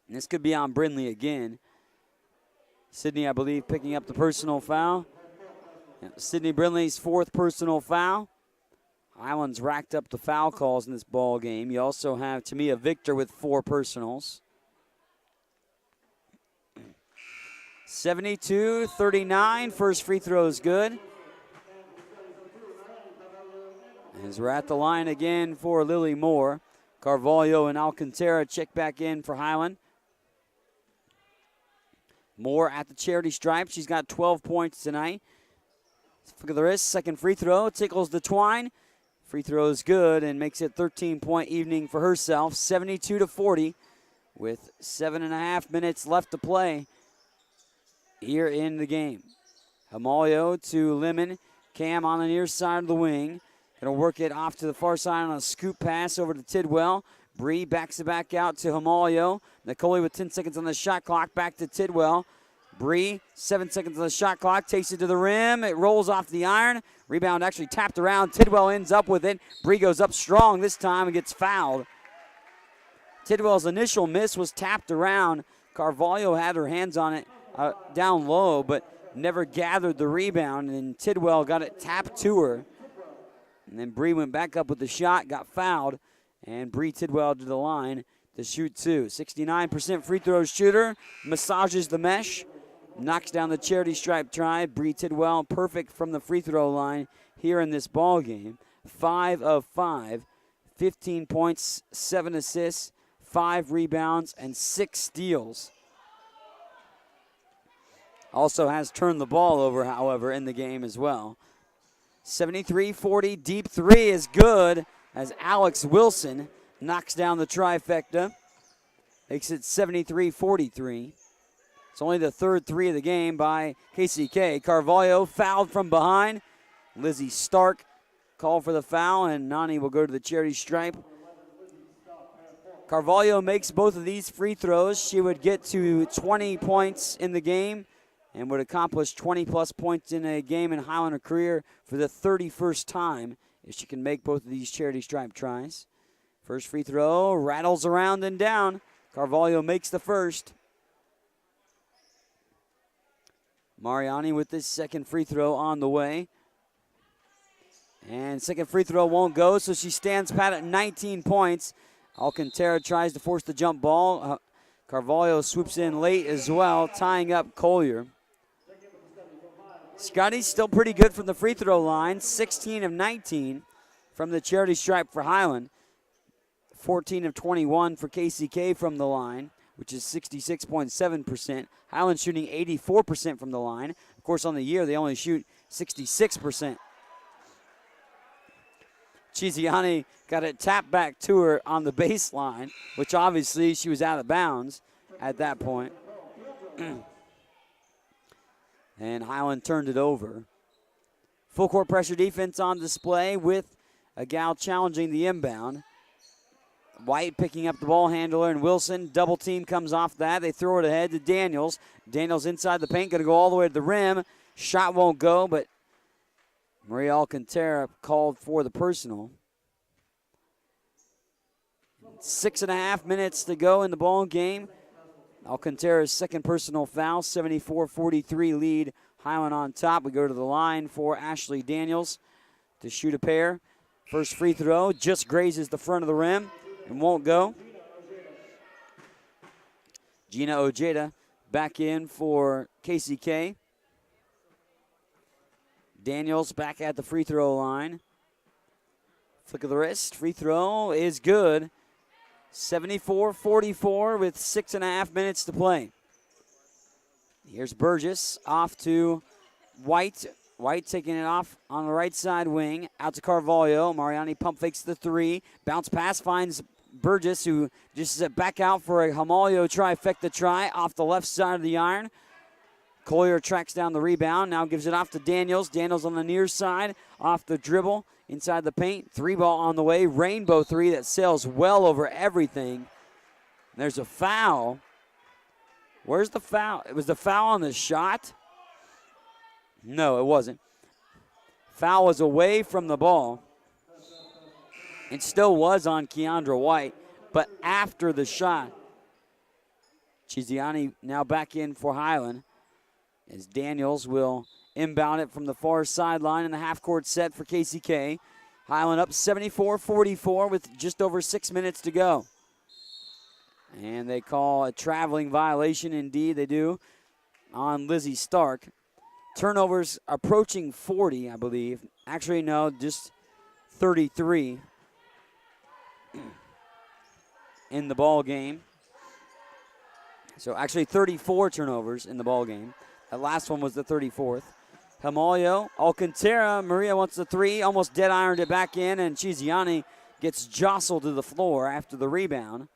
And this could be on Brindley again. Sydney, I believe, picking up the personal foul. Yeah, Sydney Brindley's 4th personal foul. Highland's racked up the foul calls in this ball game. You also have Tamia Victor with 4 personals. 72-39, first free throw is good. As we're at the line again for Lily Moore. Carvalho and Alcantara check back in for Highland. Moore at the charity stripe. She's got 12 points tonight. Look at the wrist, second free throw, tickles the twine. Free throw is good and makes it 13-point evening for herself. 72-40 with 7.5 minutes left to play here in the game. Hamalio to Lemon. Cam on the near side of the wing. Gonna work it off to the far side on a scoop pass over to Tidwell. Bree backs it back out to Hamalio. Nicole with 10 seconds on the shot clock. Back to Tidwell. Bree, 7 seconds on the shot clock. Takes it to the rim. It rolls off the iron. Rebound actually tapped around. Tidwell ends up with it. Bree goes up strong this time and gets fouled. Tidwell's initial miss was tapped around. Carvalho had her hands on it down low, but never gathered the rebound, and Tidwell got it tapped to her. And then Bree went back up with the shot, got fouled, and Bree Tidwell to the line to shoot 2. 69% free throw shooter, massages the mesh, knocks down the charity stripe try. Bree Tidwell perfect from the free throw line here in this ball game. 5 of 5, 15 points, 7 assists, 5 rebounds, and 6 steals. Also has turned the ball over, however, in the game as well. 73-40, deep 3 is good as Alex Wilson knocks down the trifecta. Makes it 73-43. It's only the 3rd 3 of the game by KCK. Carvalho fouled from behind. Lizzie Stark called for the foul, and Nani will go to the charity stripe. Carvalho makes both of these free throws. She would get to 20 points in the game and would accomplish 20-plus points in a game in Highlander career for the 31st time if she can make both of these charity stripe tries. First free throw rattles around and down. Carvalho makes the first. Mariani with this second free throw on the way. And second free throw won't go, so she stands pat at 19 points. Alcantara tries to force the jump ball. Carvalho swoops in late as well, tying up Collier. Scotty's still pretty good from the free throw line, 16 of 19 from the charity stripe for Highland. 14 of 21 for KCK from the line, which is 66.7%. Highland shooting 84% from the line. Of course, on the year, they only shoot 66%. Chiziani got it tapped back to her on the baseline, which obviously she was out of bounds at that point. And Highland turned it over. Full court pressure defense on display with a gal challenging the inbound. White picking up the ball handler, and Wilson, double team comes off that. They throw it ahead to Daniels. Daniels inside the paint, going to go all the way to the rim. Shot won't go, but Maria Alcantara called for the personal. 6.5 minutes to go in the ball game. Alcantara's second personal foul, 74-43 lead. Highland on top. We go to the line for Ashley Daniels to shoot a pair. First free throw just grazes the front of the rim and won't go. Gina Ojeda back in for KCK. Daniels back at the free throw line. Flick of the wrist. Free throw is good. 74-44 with 6.5 minutes to play. Here's Burgess off to White. White taking it off on the right side wing. Out to Carvalho. Mariani pump fakes the three. Bounce pass finds Burgess, who just is back out for a Hamalio trifecta try off the left side of the iron. Collier tracks down the rebound. Now gives it off to Daniels. Daniels on the near side. Off the dribble. Inside the paint. Three ball on the way. Rainbow three that sails well over everything. There's a foul. Where's the foul? It was the foul on the shot? No, it wasn't. Foul was away from the ball. It still was on Keandra White, but after the shot. Chiziani now back in for Highland as Daniels will inbound it from the far sideline in the half-court set for KCK. Highland up 74-44 with just over 6 minutes to go. And they call a traveling violation. Indeed, they do, on Lizzie Stark. Turnovers approaching 40, I believe. Actually, no, just 33 in the ball game. So actually 34 turnovers in the ball game. That last one was the 34th. Hamalio, Alcantara, Maria wants the three, almost dead ironed it back in, and Chiziani gets jostled to the floor after the rebound.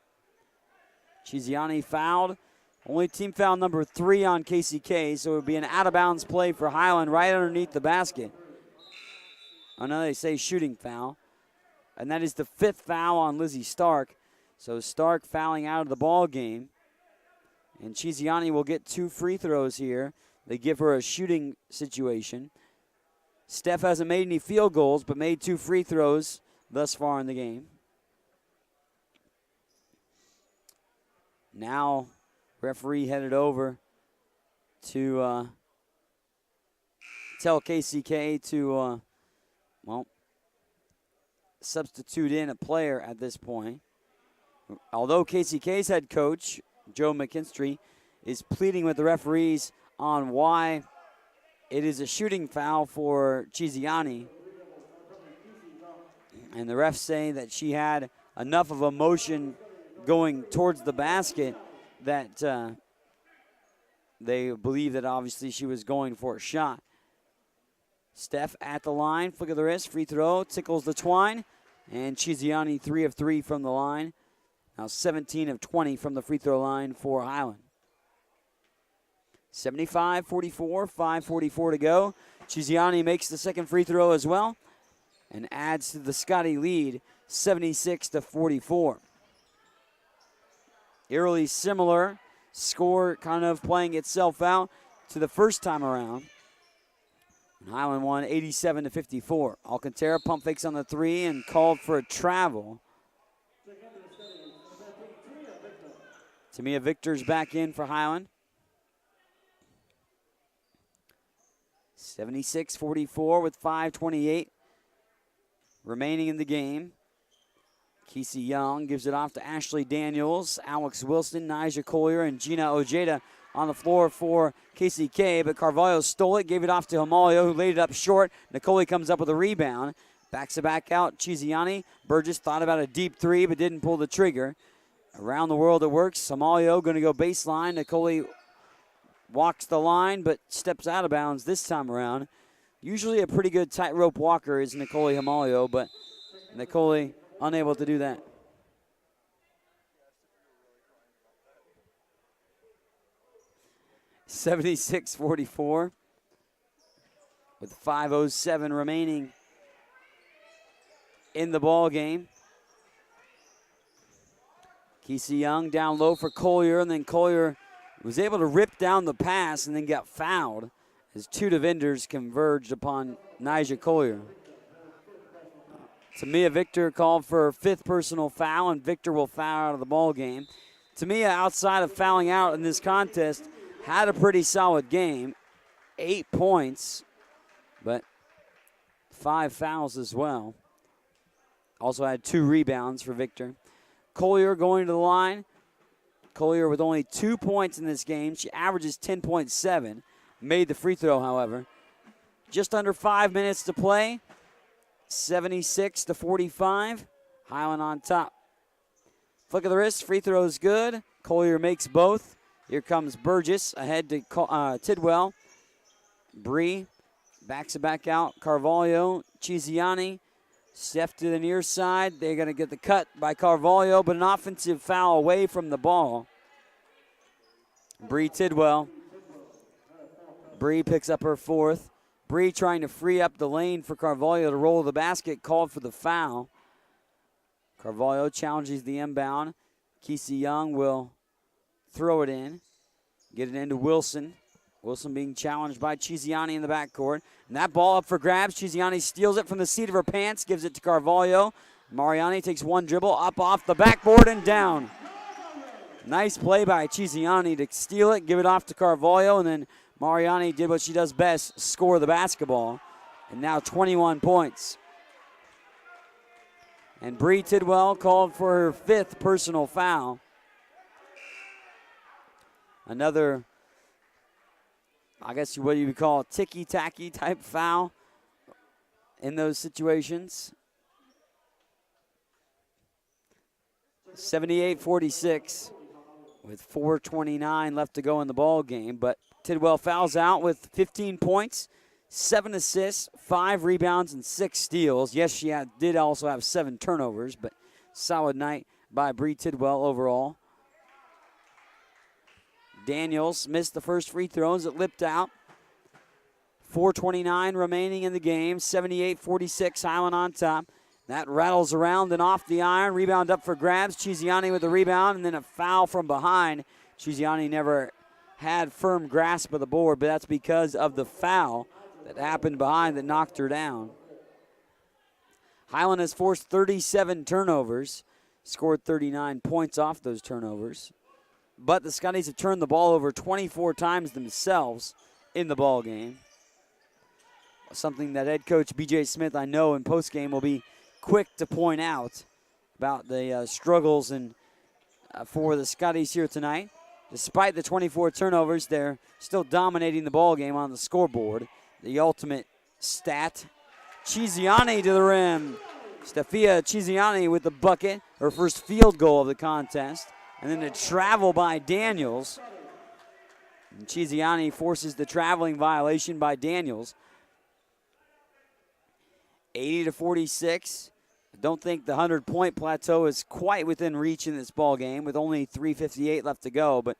Chiziani fouled. Only team foul number 3 on KCK, so it would be an out-of-bounds play for Highland right underneath the basket. Oh, no, they say shooting foul. And that is the 5th foul on Lizzie Stark. So Stark fouling out of the ball game. And Chiziani will get 2 free throws here. They give her a shooting situation. Steph hasn't made any field goals, but made 2 free throws thus far in the game. Now, referee headed over to tell KCK to, substitute in a player at this point. Although KCK's head coach, Joe McKinstry, is pleading with the referees on why it is a shooting foul for Chiziani. And the refs say that she had enough of a motion going towards the basket that they believe that obviously she was going for a shot. Steph at the line, flick of the wrist, free throw, tickles the twine, and Chiziani 3 of 3 from the line. Now 17 of 20 from the free throw line for Highland. 75-44, 5:44 to go. Chiziani makes the second free throw as well and adds to the Scotty lead, 76-44. Eerily similar score, kind of playing itself out to the first time around. And Highland won 87-54. Alcantara pump fakes on the three and called for a travel. Tamia Victor's back in for Highland. 76-44 with 5:28 remaining in the game. Kesey Young gives it off to Ashley Daniels, Alex Wilson, Nija Collier, and Gina Ojeda on the floor for KCK, but Carvalho stole it, gave it off to Hamalio, who laid it up short. Nicole comes up with a rebound, backs it back out. Chiziani, Burgess thought about a deep three, but didn't pull the trigger. Around the world it works. Hamalio going to go baseline. Nicole walks the line, but steps out of bounds this time around. Usually a pretty good tightrope walker is Nicole Hamalio, but Nicole unable to do that. (76-44) with 5:07 remaining in the ball game. Kesey Young down low for Collier, and then Collier was able to rip down the pass and then got fouled as 2 defenders converged upon Nija Collier. Tamia Victor called for her 5th personal foul, and Victor will foul out of the ball game. Tamia, outside of fouling out in this contest, had a pretty solid game. 8 points, but 5 fouls as well. Also had 2 rebounds for Victor. Collier going to the line. Collier with only 2 points in this game. She averages 10.7. Made the free throw, however. Just under 5 minutes to play. 76-45. Highland on top. Flick of the wrist. Free throw is good. Collier makes both. Here comes Burgess ahead to Tidwell. Bree Backs it back out. Carvalho, Chiziani. Steph to the near side. They're going to get the cut by Carvalho, but an offensive foul away from the ball. Bree Tidwell. Bree picks up her 4th. Bree trying to free up the lane for Carvalho to roll the basket, called for the foul. Carvalho challenges the inbound. Kesey Young will throw it in. Get it into Wilson. Wilson being challenged by Chiziani in the backcourt. And that ball up for grabs. Chiziani steals it from the seat of her pants, gives it to Carvalho. Mariani takes one dribble, up off the backboard and down. Nice play by Chiziani to steal it, give it off to Carvalho, and then Mariani did what she does best, score the basketball. And now 21 points. And Bree Tidwell called for her 5th personal foul. Another, I guess what you would call a ticky-tacky type foul in those situations. 78-46 with 4:29 left to go in the ball game. But Tidwell fouls out with 15 points, 7 assists, 5 rebounds, and 6 steals. Yes, she did also have 7 turnovers, but solid night by Bree Tidwell overall. Daniels missed the first free throws. It lipped out. 4:29 remaining in the game. 78-46, Highland on top. That rattles around and off the iron. Rebound up for grabs. Chiziani with the rebound, and then a foul from behind. Chiziani never had firm grasp of the board, but that's because of the foul that happened behind that knocked her down. Highland has forced 37 turnovers, scored 39 points off those turnovers. But the Scotties have turned the ball over 24 times themselves in the ball game. Something that head coach B.J. Smith, I know, in postgame will be quick to point out about the struggles and for the Scotties here tonight. Despite the 24 turnovers, they're still dominating the ball game on the scoreboard. The ultimate stat. Chiziani to the rim. Stefia Chiziani with the bucket, her first field goal of the contest. And then a travel by Daniels. And Chiziani forces the traveling violation by Daniels. 80-46. I don't think the 100-point plateau is quite within reach in this ball game with only 3:58 left to go, but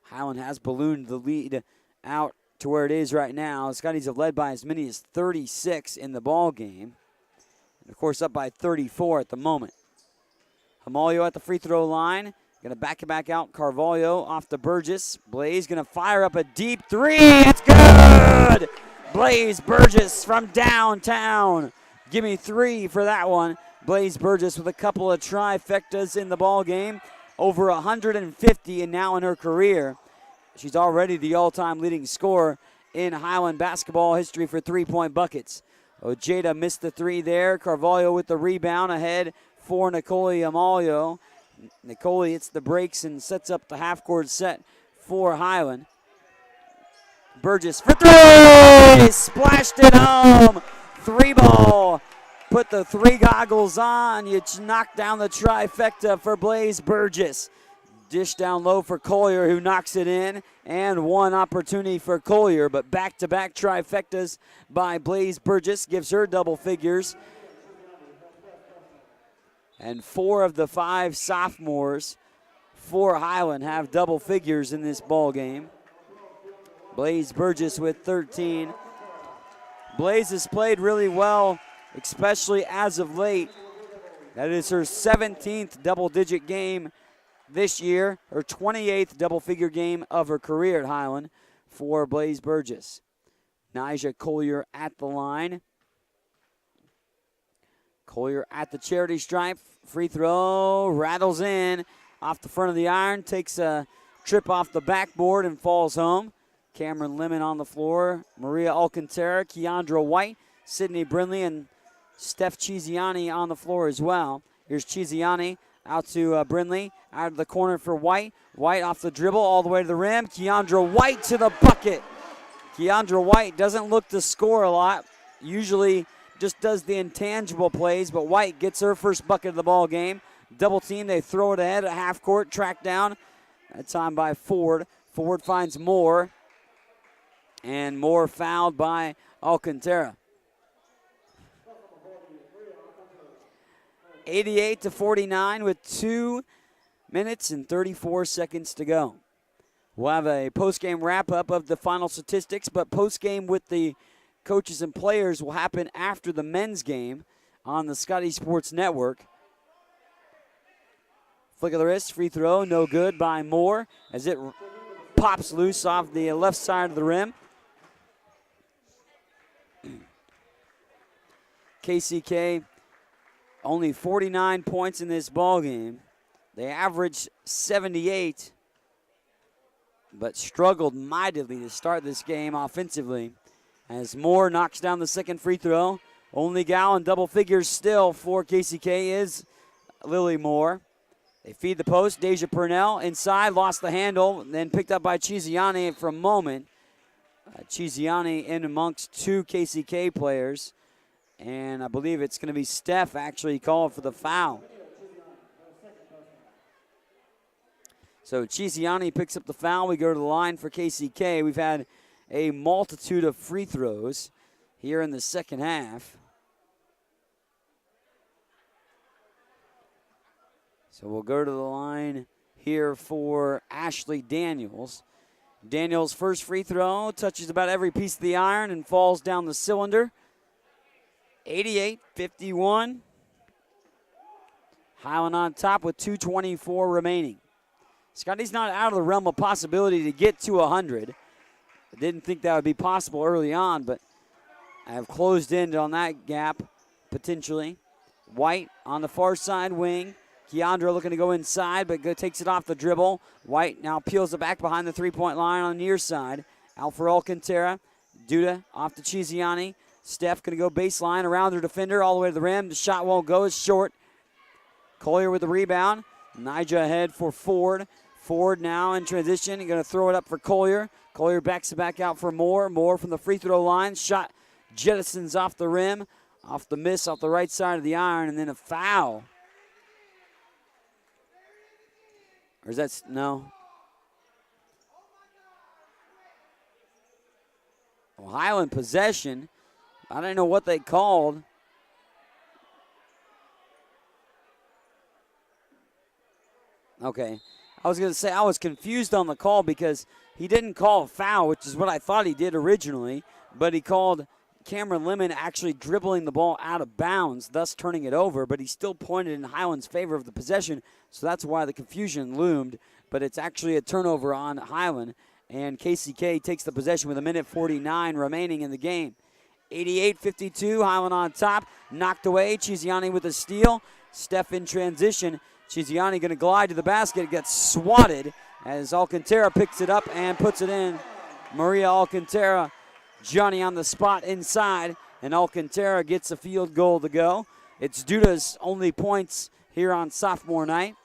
Highland has ballooned the lead out to where it is right now. The Scotties have led by as many as 36 in the ball game. And of course, up by 34 at the moment. Hamalio at the free throw line. Going to back it back out. Carvalho off to Burgess. Blaze going to fire up a deep 3. It's good! Blaze Burgess from downtown. Give me 3 for that one. Blaze Burgess with a couple of trifectas in the ball game. Over 150 and now in her career. She's already the all-time leading scorer in Highland basketball history for 3-point buckets. Ojeda missed the 3 there. Carvalho with the rebound ahead for Nicole Amalio. Nicole hits the brakes and sets up the half-court set for Highland. Burgess for 3! Splashed it home. 3-ball. Put the 3 goggles on. You knock down the trifecta for Blaze Burgess. Dish down low for Collier, who knocks it in. And one opportunity for Collier, but back-to-back trifectas by Blaze Burgess gives her double figures. And 4 of the 5 sophomores for Highland have double figures in this ball game. Blaze Burgess with 13. Blaze has played really well, especially as of late. That is her 17th double-digit game this year, her 28th double-figure game of her career at Highland for Blaze Burgess. Nyjah Collier at the line. Collier at the charity stripe. Free throw, rattles in off the front of the iron, takes a trip off the backboard and falls home. Cameron Lemon on the floor. Maria Alcantara, Keandra White, Sydney Brindley, and Steph Chiziani on the floor as well. Here's Chiziani out to Brindley, out of the corner for White. White off the dribble all the way to the rim. Keandra White to the bucket. Keandra White doesn't look to score a lot. Usually just does the intangible plays, but White gets her first bucket of the ball game. Double team, they throw it ahead at half court, track down. That time by Ford. Ford finds Moore. And Moore fouled by Alcantara. 88-49 with 2 minutes and 34 seconds to go. We'll have a post-game wrap-up of the final statistics, but post-game with the coaches and players will happen after the men's game on the Scotty Sports Network. Flick of the wrist, free throw, no good by Moore as it pops loose off the left side of the rim. KCK only 49 points in this ball game. They averaged 78, but struggled mightily to start this game offensively as Moore knocks down the second free throw. Only gal in double figures still for KCK is Lily Moore. They feed the post. Deja Purnell inside, lost the handle, then picked up by Chiziani for a moment. Chiziani in amongst 2 KCK players, and I believe it's going to be Steph actually called for the foul. So Chiziani picks up the foul. We go to the line for KCK. We've had a multitude of free throws here in the second half. So we'll go to the line here for Ashley Daniels. Daniels' first free throw touches about every piece of the iron and falls down the cylinder. 88-51. Highland on top with 2:24 remaining. Scotty's not out of the realm of possibility to get to 100. I didn't think that would be possible early on, but I have closed in on that gap potentially. White on the far side wing. Keandra looking to go inside, but takes it off the dribble. White now peels it back behind the three-point line on the near side. Out for Alcantara. Duda off to Chiziani. Steph going to go baseline around their defender all the way to the rim. The shot won't go. It's short. Collier with the rebound. Nija ahead for Ford. Ford now in transition. Going to throw it up for Collier. Collier backs it back out for Moore. Moore from the free throw line. Shot jettisons off the rim. Off the miss off the right side of the iron. And then a foul. Or is that, no? Well, Highland possession. I don't know what they called. Okay. I was going to say I was confused on the call because he didn't call a foul, which is what I thought he did originally, but he called Cameron Lemon actually dribbling the ball out of bounds, thus turning it over, but he still pointed in Highland's favor of the possession, so that's why the confusion loomed, but it's actually a turnover on Highland, and KCK takes the possession with 1:49 remaining in the game. 88-52, Highland on top, knocked away, Chiziani with a steal, Steph in transition, Chiziani going to glide to the basket, gets swatted as Alcantara picks it up and puts it in. Maria Alcantara, Johnny on the spot inside, and Alcantara gets a field goal to go. It's Duda's only points here on sophomore night.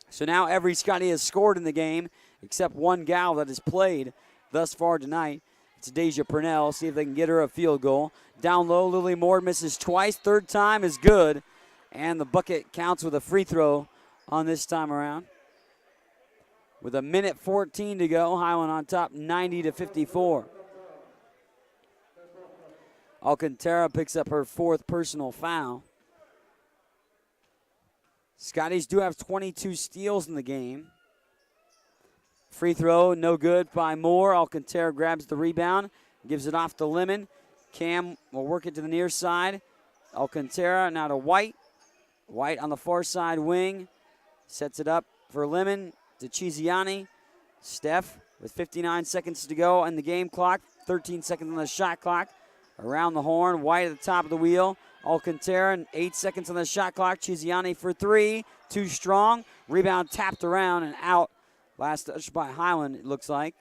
So now every Scotty has scored in the game except one gal that has played thus far tonight. It's Deja Purnell. See if they can get her a field goal. Down low, Lily Moore misses twice. Third time is good. And the bucket counts with a free throw on this time around. With 1:14 to go, Highland on top 90-54. Alcantara picks up her 4th personal foul. Scotties do have 22 steals in the game. Free throw, no good by Moore. Alcantara grabs the rebound, gives it off to Lemon. Cam will work it to the near side. Alcantara now to White. White on the far side wing. Sets it up for Lemon to Chiziani. Steph with 59 seconds to go on the game clock. 13 seconds on the shot clock. Around the horn, White at the top of the wheel. Alcantara, and 8 seconds on the shot clock. Chiziani for 3. Too strong. Rebound tapped around and out. Last touch by Highland, it looks like.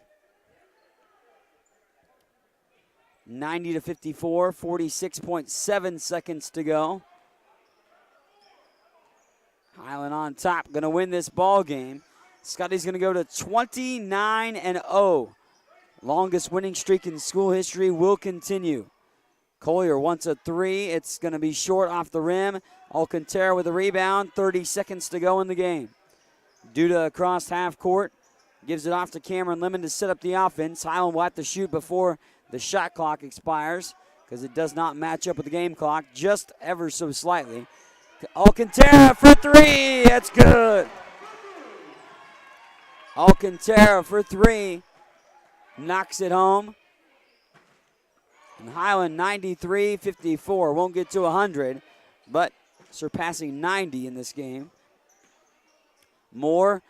90-54, 46.7 seconds to go. Highland on top, going to win this ball game. Scotty's going to go to 29-0. Longest winning streak in school history will continue. Collier wants a 3. It's going to be short off the rim. Alcantara with a rebound. 30 seconds to go in the game. Duda across half court. Gives it off to Cameron Lemon to set up the offense. Highland will have to shoot before the shot clock expires because it does not match up with the game clock just ever so slightly. Alcantara for three. That's good. Alcantara for three. Knocks it home. And Highland 93-54. Won't get to 100, but surpassing 90 in this game. Moore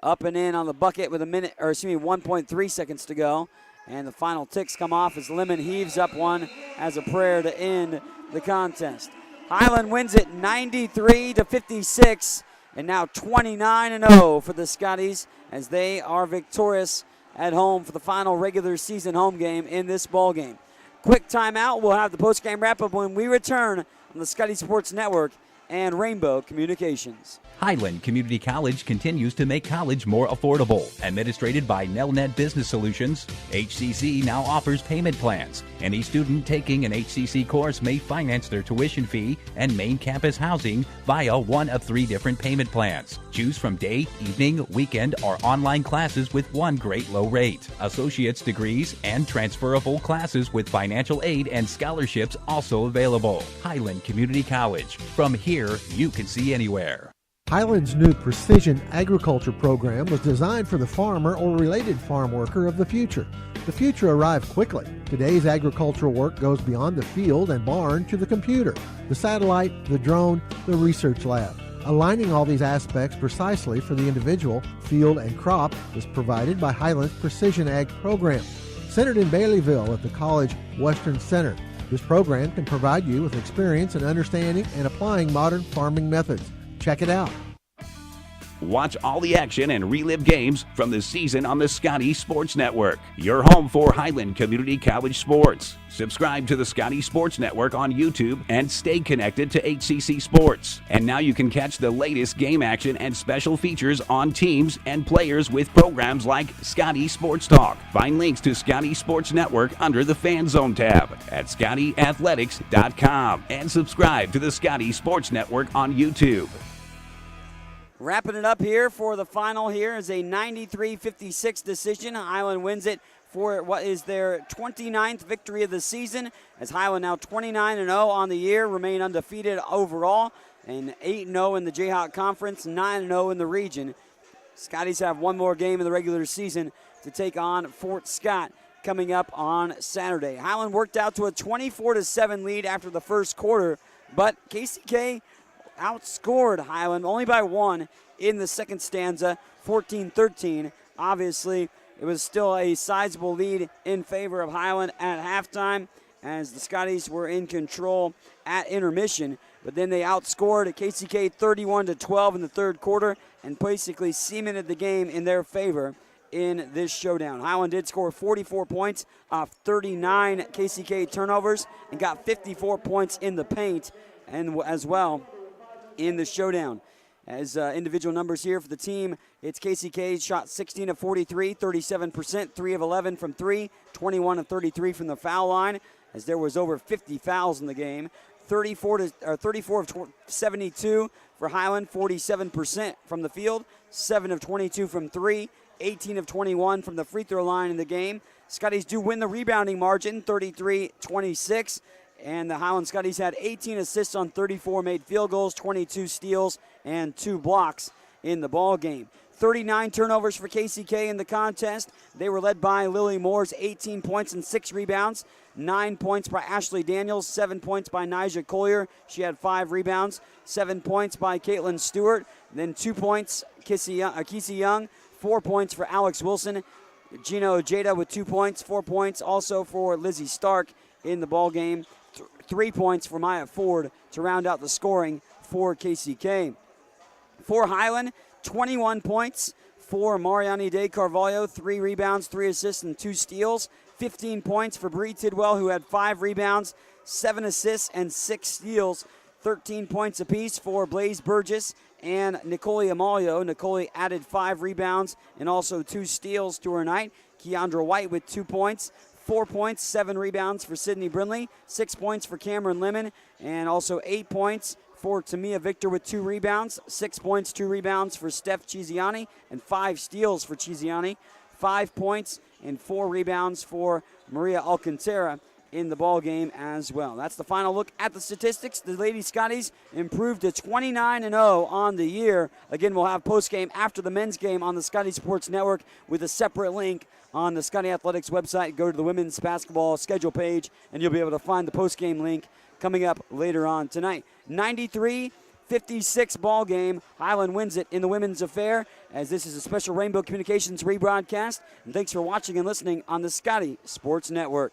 up and in on the bucket with 1.3 seconds to go. And the final ticks come off as Lemon heaves up one as a prayer to end the contest. Highland wins it 93-56, and now 29-0 for the Scotties as they are victorious at home for the final regular season home game in this ball game. Quick timeout. We'll have the postgame wrap-up when we return on the Scotty Sports Network and Rainbow Communications. Highland Community College continues to make college more affordable. Administrated by Nelnet Business Solutions, HCC now offers payment plans. Any student taking an HCC course may finance their tuition fee and main campus housing via one of 3 different payment plans. Choose from day, evening, weekend, or online classes with one great low rate. Associate's degrees and transferable classes with financial aid and scholarships also available. Highland Community College. From here, you can see anywhere. Highland's new precision agriculture program was designed for the farmer or related farm worker of the future. The future arrived quickly. Today's agricultural work goes beyond the field and barn to the computer, the satellite, the drone, the research lab. Aligning all these aspects precisely for the individual, field, and crop is provided by Highland's Precision Ag program. Centered in Baileyville at the College Western Center, this program can provide you with experience in understanding and applying modern farming methods. Check it out. Watch all the action and relive games from the season on the Scotty Sports Network, your home for Highland Community College sports. Subscribe to the Scotty Sports Network on YouTube and stay connected to HCC Sports. And now you can catch the latest game action and special features on teams and players with programs like Scotty Sports Talk. Find links to Scotty Sports Network under the Fan Zone tab at ScottyAthletics.com and subscribe to the Scotty Sports Network on YouTube. Wrapping it up here for the final here is a 93-56 decision. Highland wins it for what is their 29th victory of the season, as Highland now 29-0 on the year, remain undefeated overall, and 8-0 in the Jayhawk Conference, 9-0 in the region. Scotties have one more game in the regular season to take on Fort Scott coming up on Saturday. Highland worked out to a 24-7 lead after the first quarter, but KCK outscored Highland only by 1 in the second stanza, 14-13. Obviously, it was still a sizable lead in favor of Highland at halftime as the Scotties were in control at intermission. But then they outscored KCK 31-12 in the third quarter and basically cemented the game in their favor in this showdown. Highland did score 44 points off 39 KCK turnovers and got 54 points in the paint and as well in the showdown. As individual numbers here for the team, it's KCK shot 16 of 43, 37%, 3 of 11 from 3, 21 of 33 from the foul line, as there was over 50 fouls in the game. 34 of 72 for Highland, 47% from the field, 7 of 22 from 3, 18 of 21 from the free throw line in the game. Scotties do win the rebounding margin, 33-26. And the Highland Scotties had 18 assists on 34 made field goals, 22 steals, and 2 blocks in the ball game. 39 turnovers for KCK in the contest. They were led by Lily Moore's 18 points and 6 rebounds, 9 points by Ashley Daniels, 7 points by Nija Collier. She had 5 rebounds, 7 points by Caitlin Stewart, then 2 points, Kesey Young, 4 points for Alex Wilson, Gina Ojeda with 2 points, 4 points also for Lizzie Stark in the ball game. 3 points for Maya Ford to round out the scoring for KCK. For Highland, 21 points for Mariani De Carvalho, 3 rebounds, 3 assists, and 2 steals. 15 points for Bree Tidwell, who had 5 rebounds, 7 assists, and 6 steals. 13 points apiece for Blaze Burgess and Nicole Amalio. Nicole added 5 rebounds and also 2 steals to her night. Keandra White with 2 points. 4 points, 7 rebounds for Sydney Brindley, 6 points for Cameron Lemon, and also 8 points for Tamia Victor with 2 rebounds, 6 points, 2 rebounds for Steph Chiziani, and 5 steals for Chiziani. 5 points and 4 rebounds for Maria Alcantara in the ball game as well. That's the final look at the statistics. The Lady Scotties improved to 29-0 on the year. Again, we'll have post-game after the men's game on the Scotty Sports Network with a separate link on the Scotty Athletics website. Go to the women's basketball schedule page, and you'll be able to find the post-game link coming up later on tonight. 93-56 ball game. Highland wins it in the women's affair, as this is a special Rainbow Communications rebroadcast. And thanks for watching and listening on the Scotty Sports Network.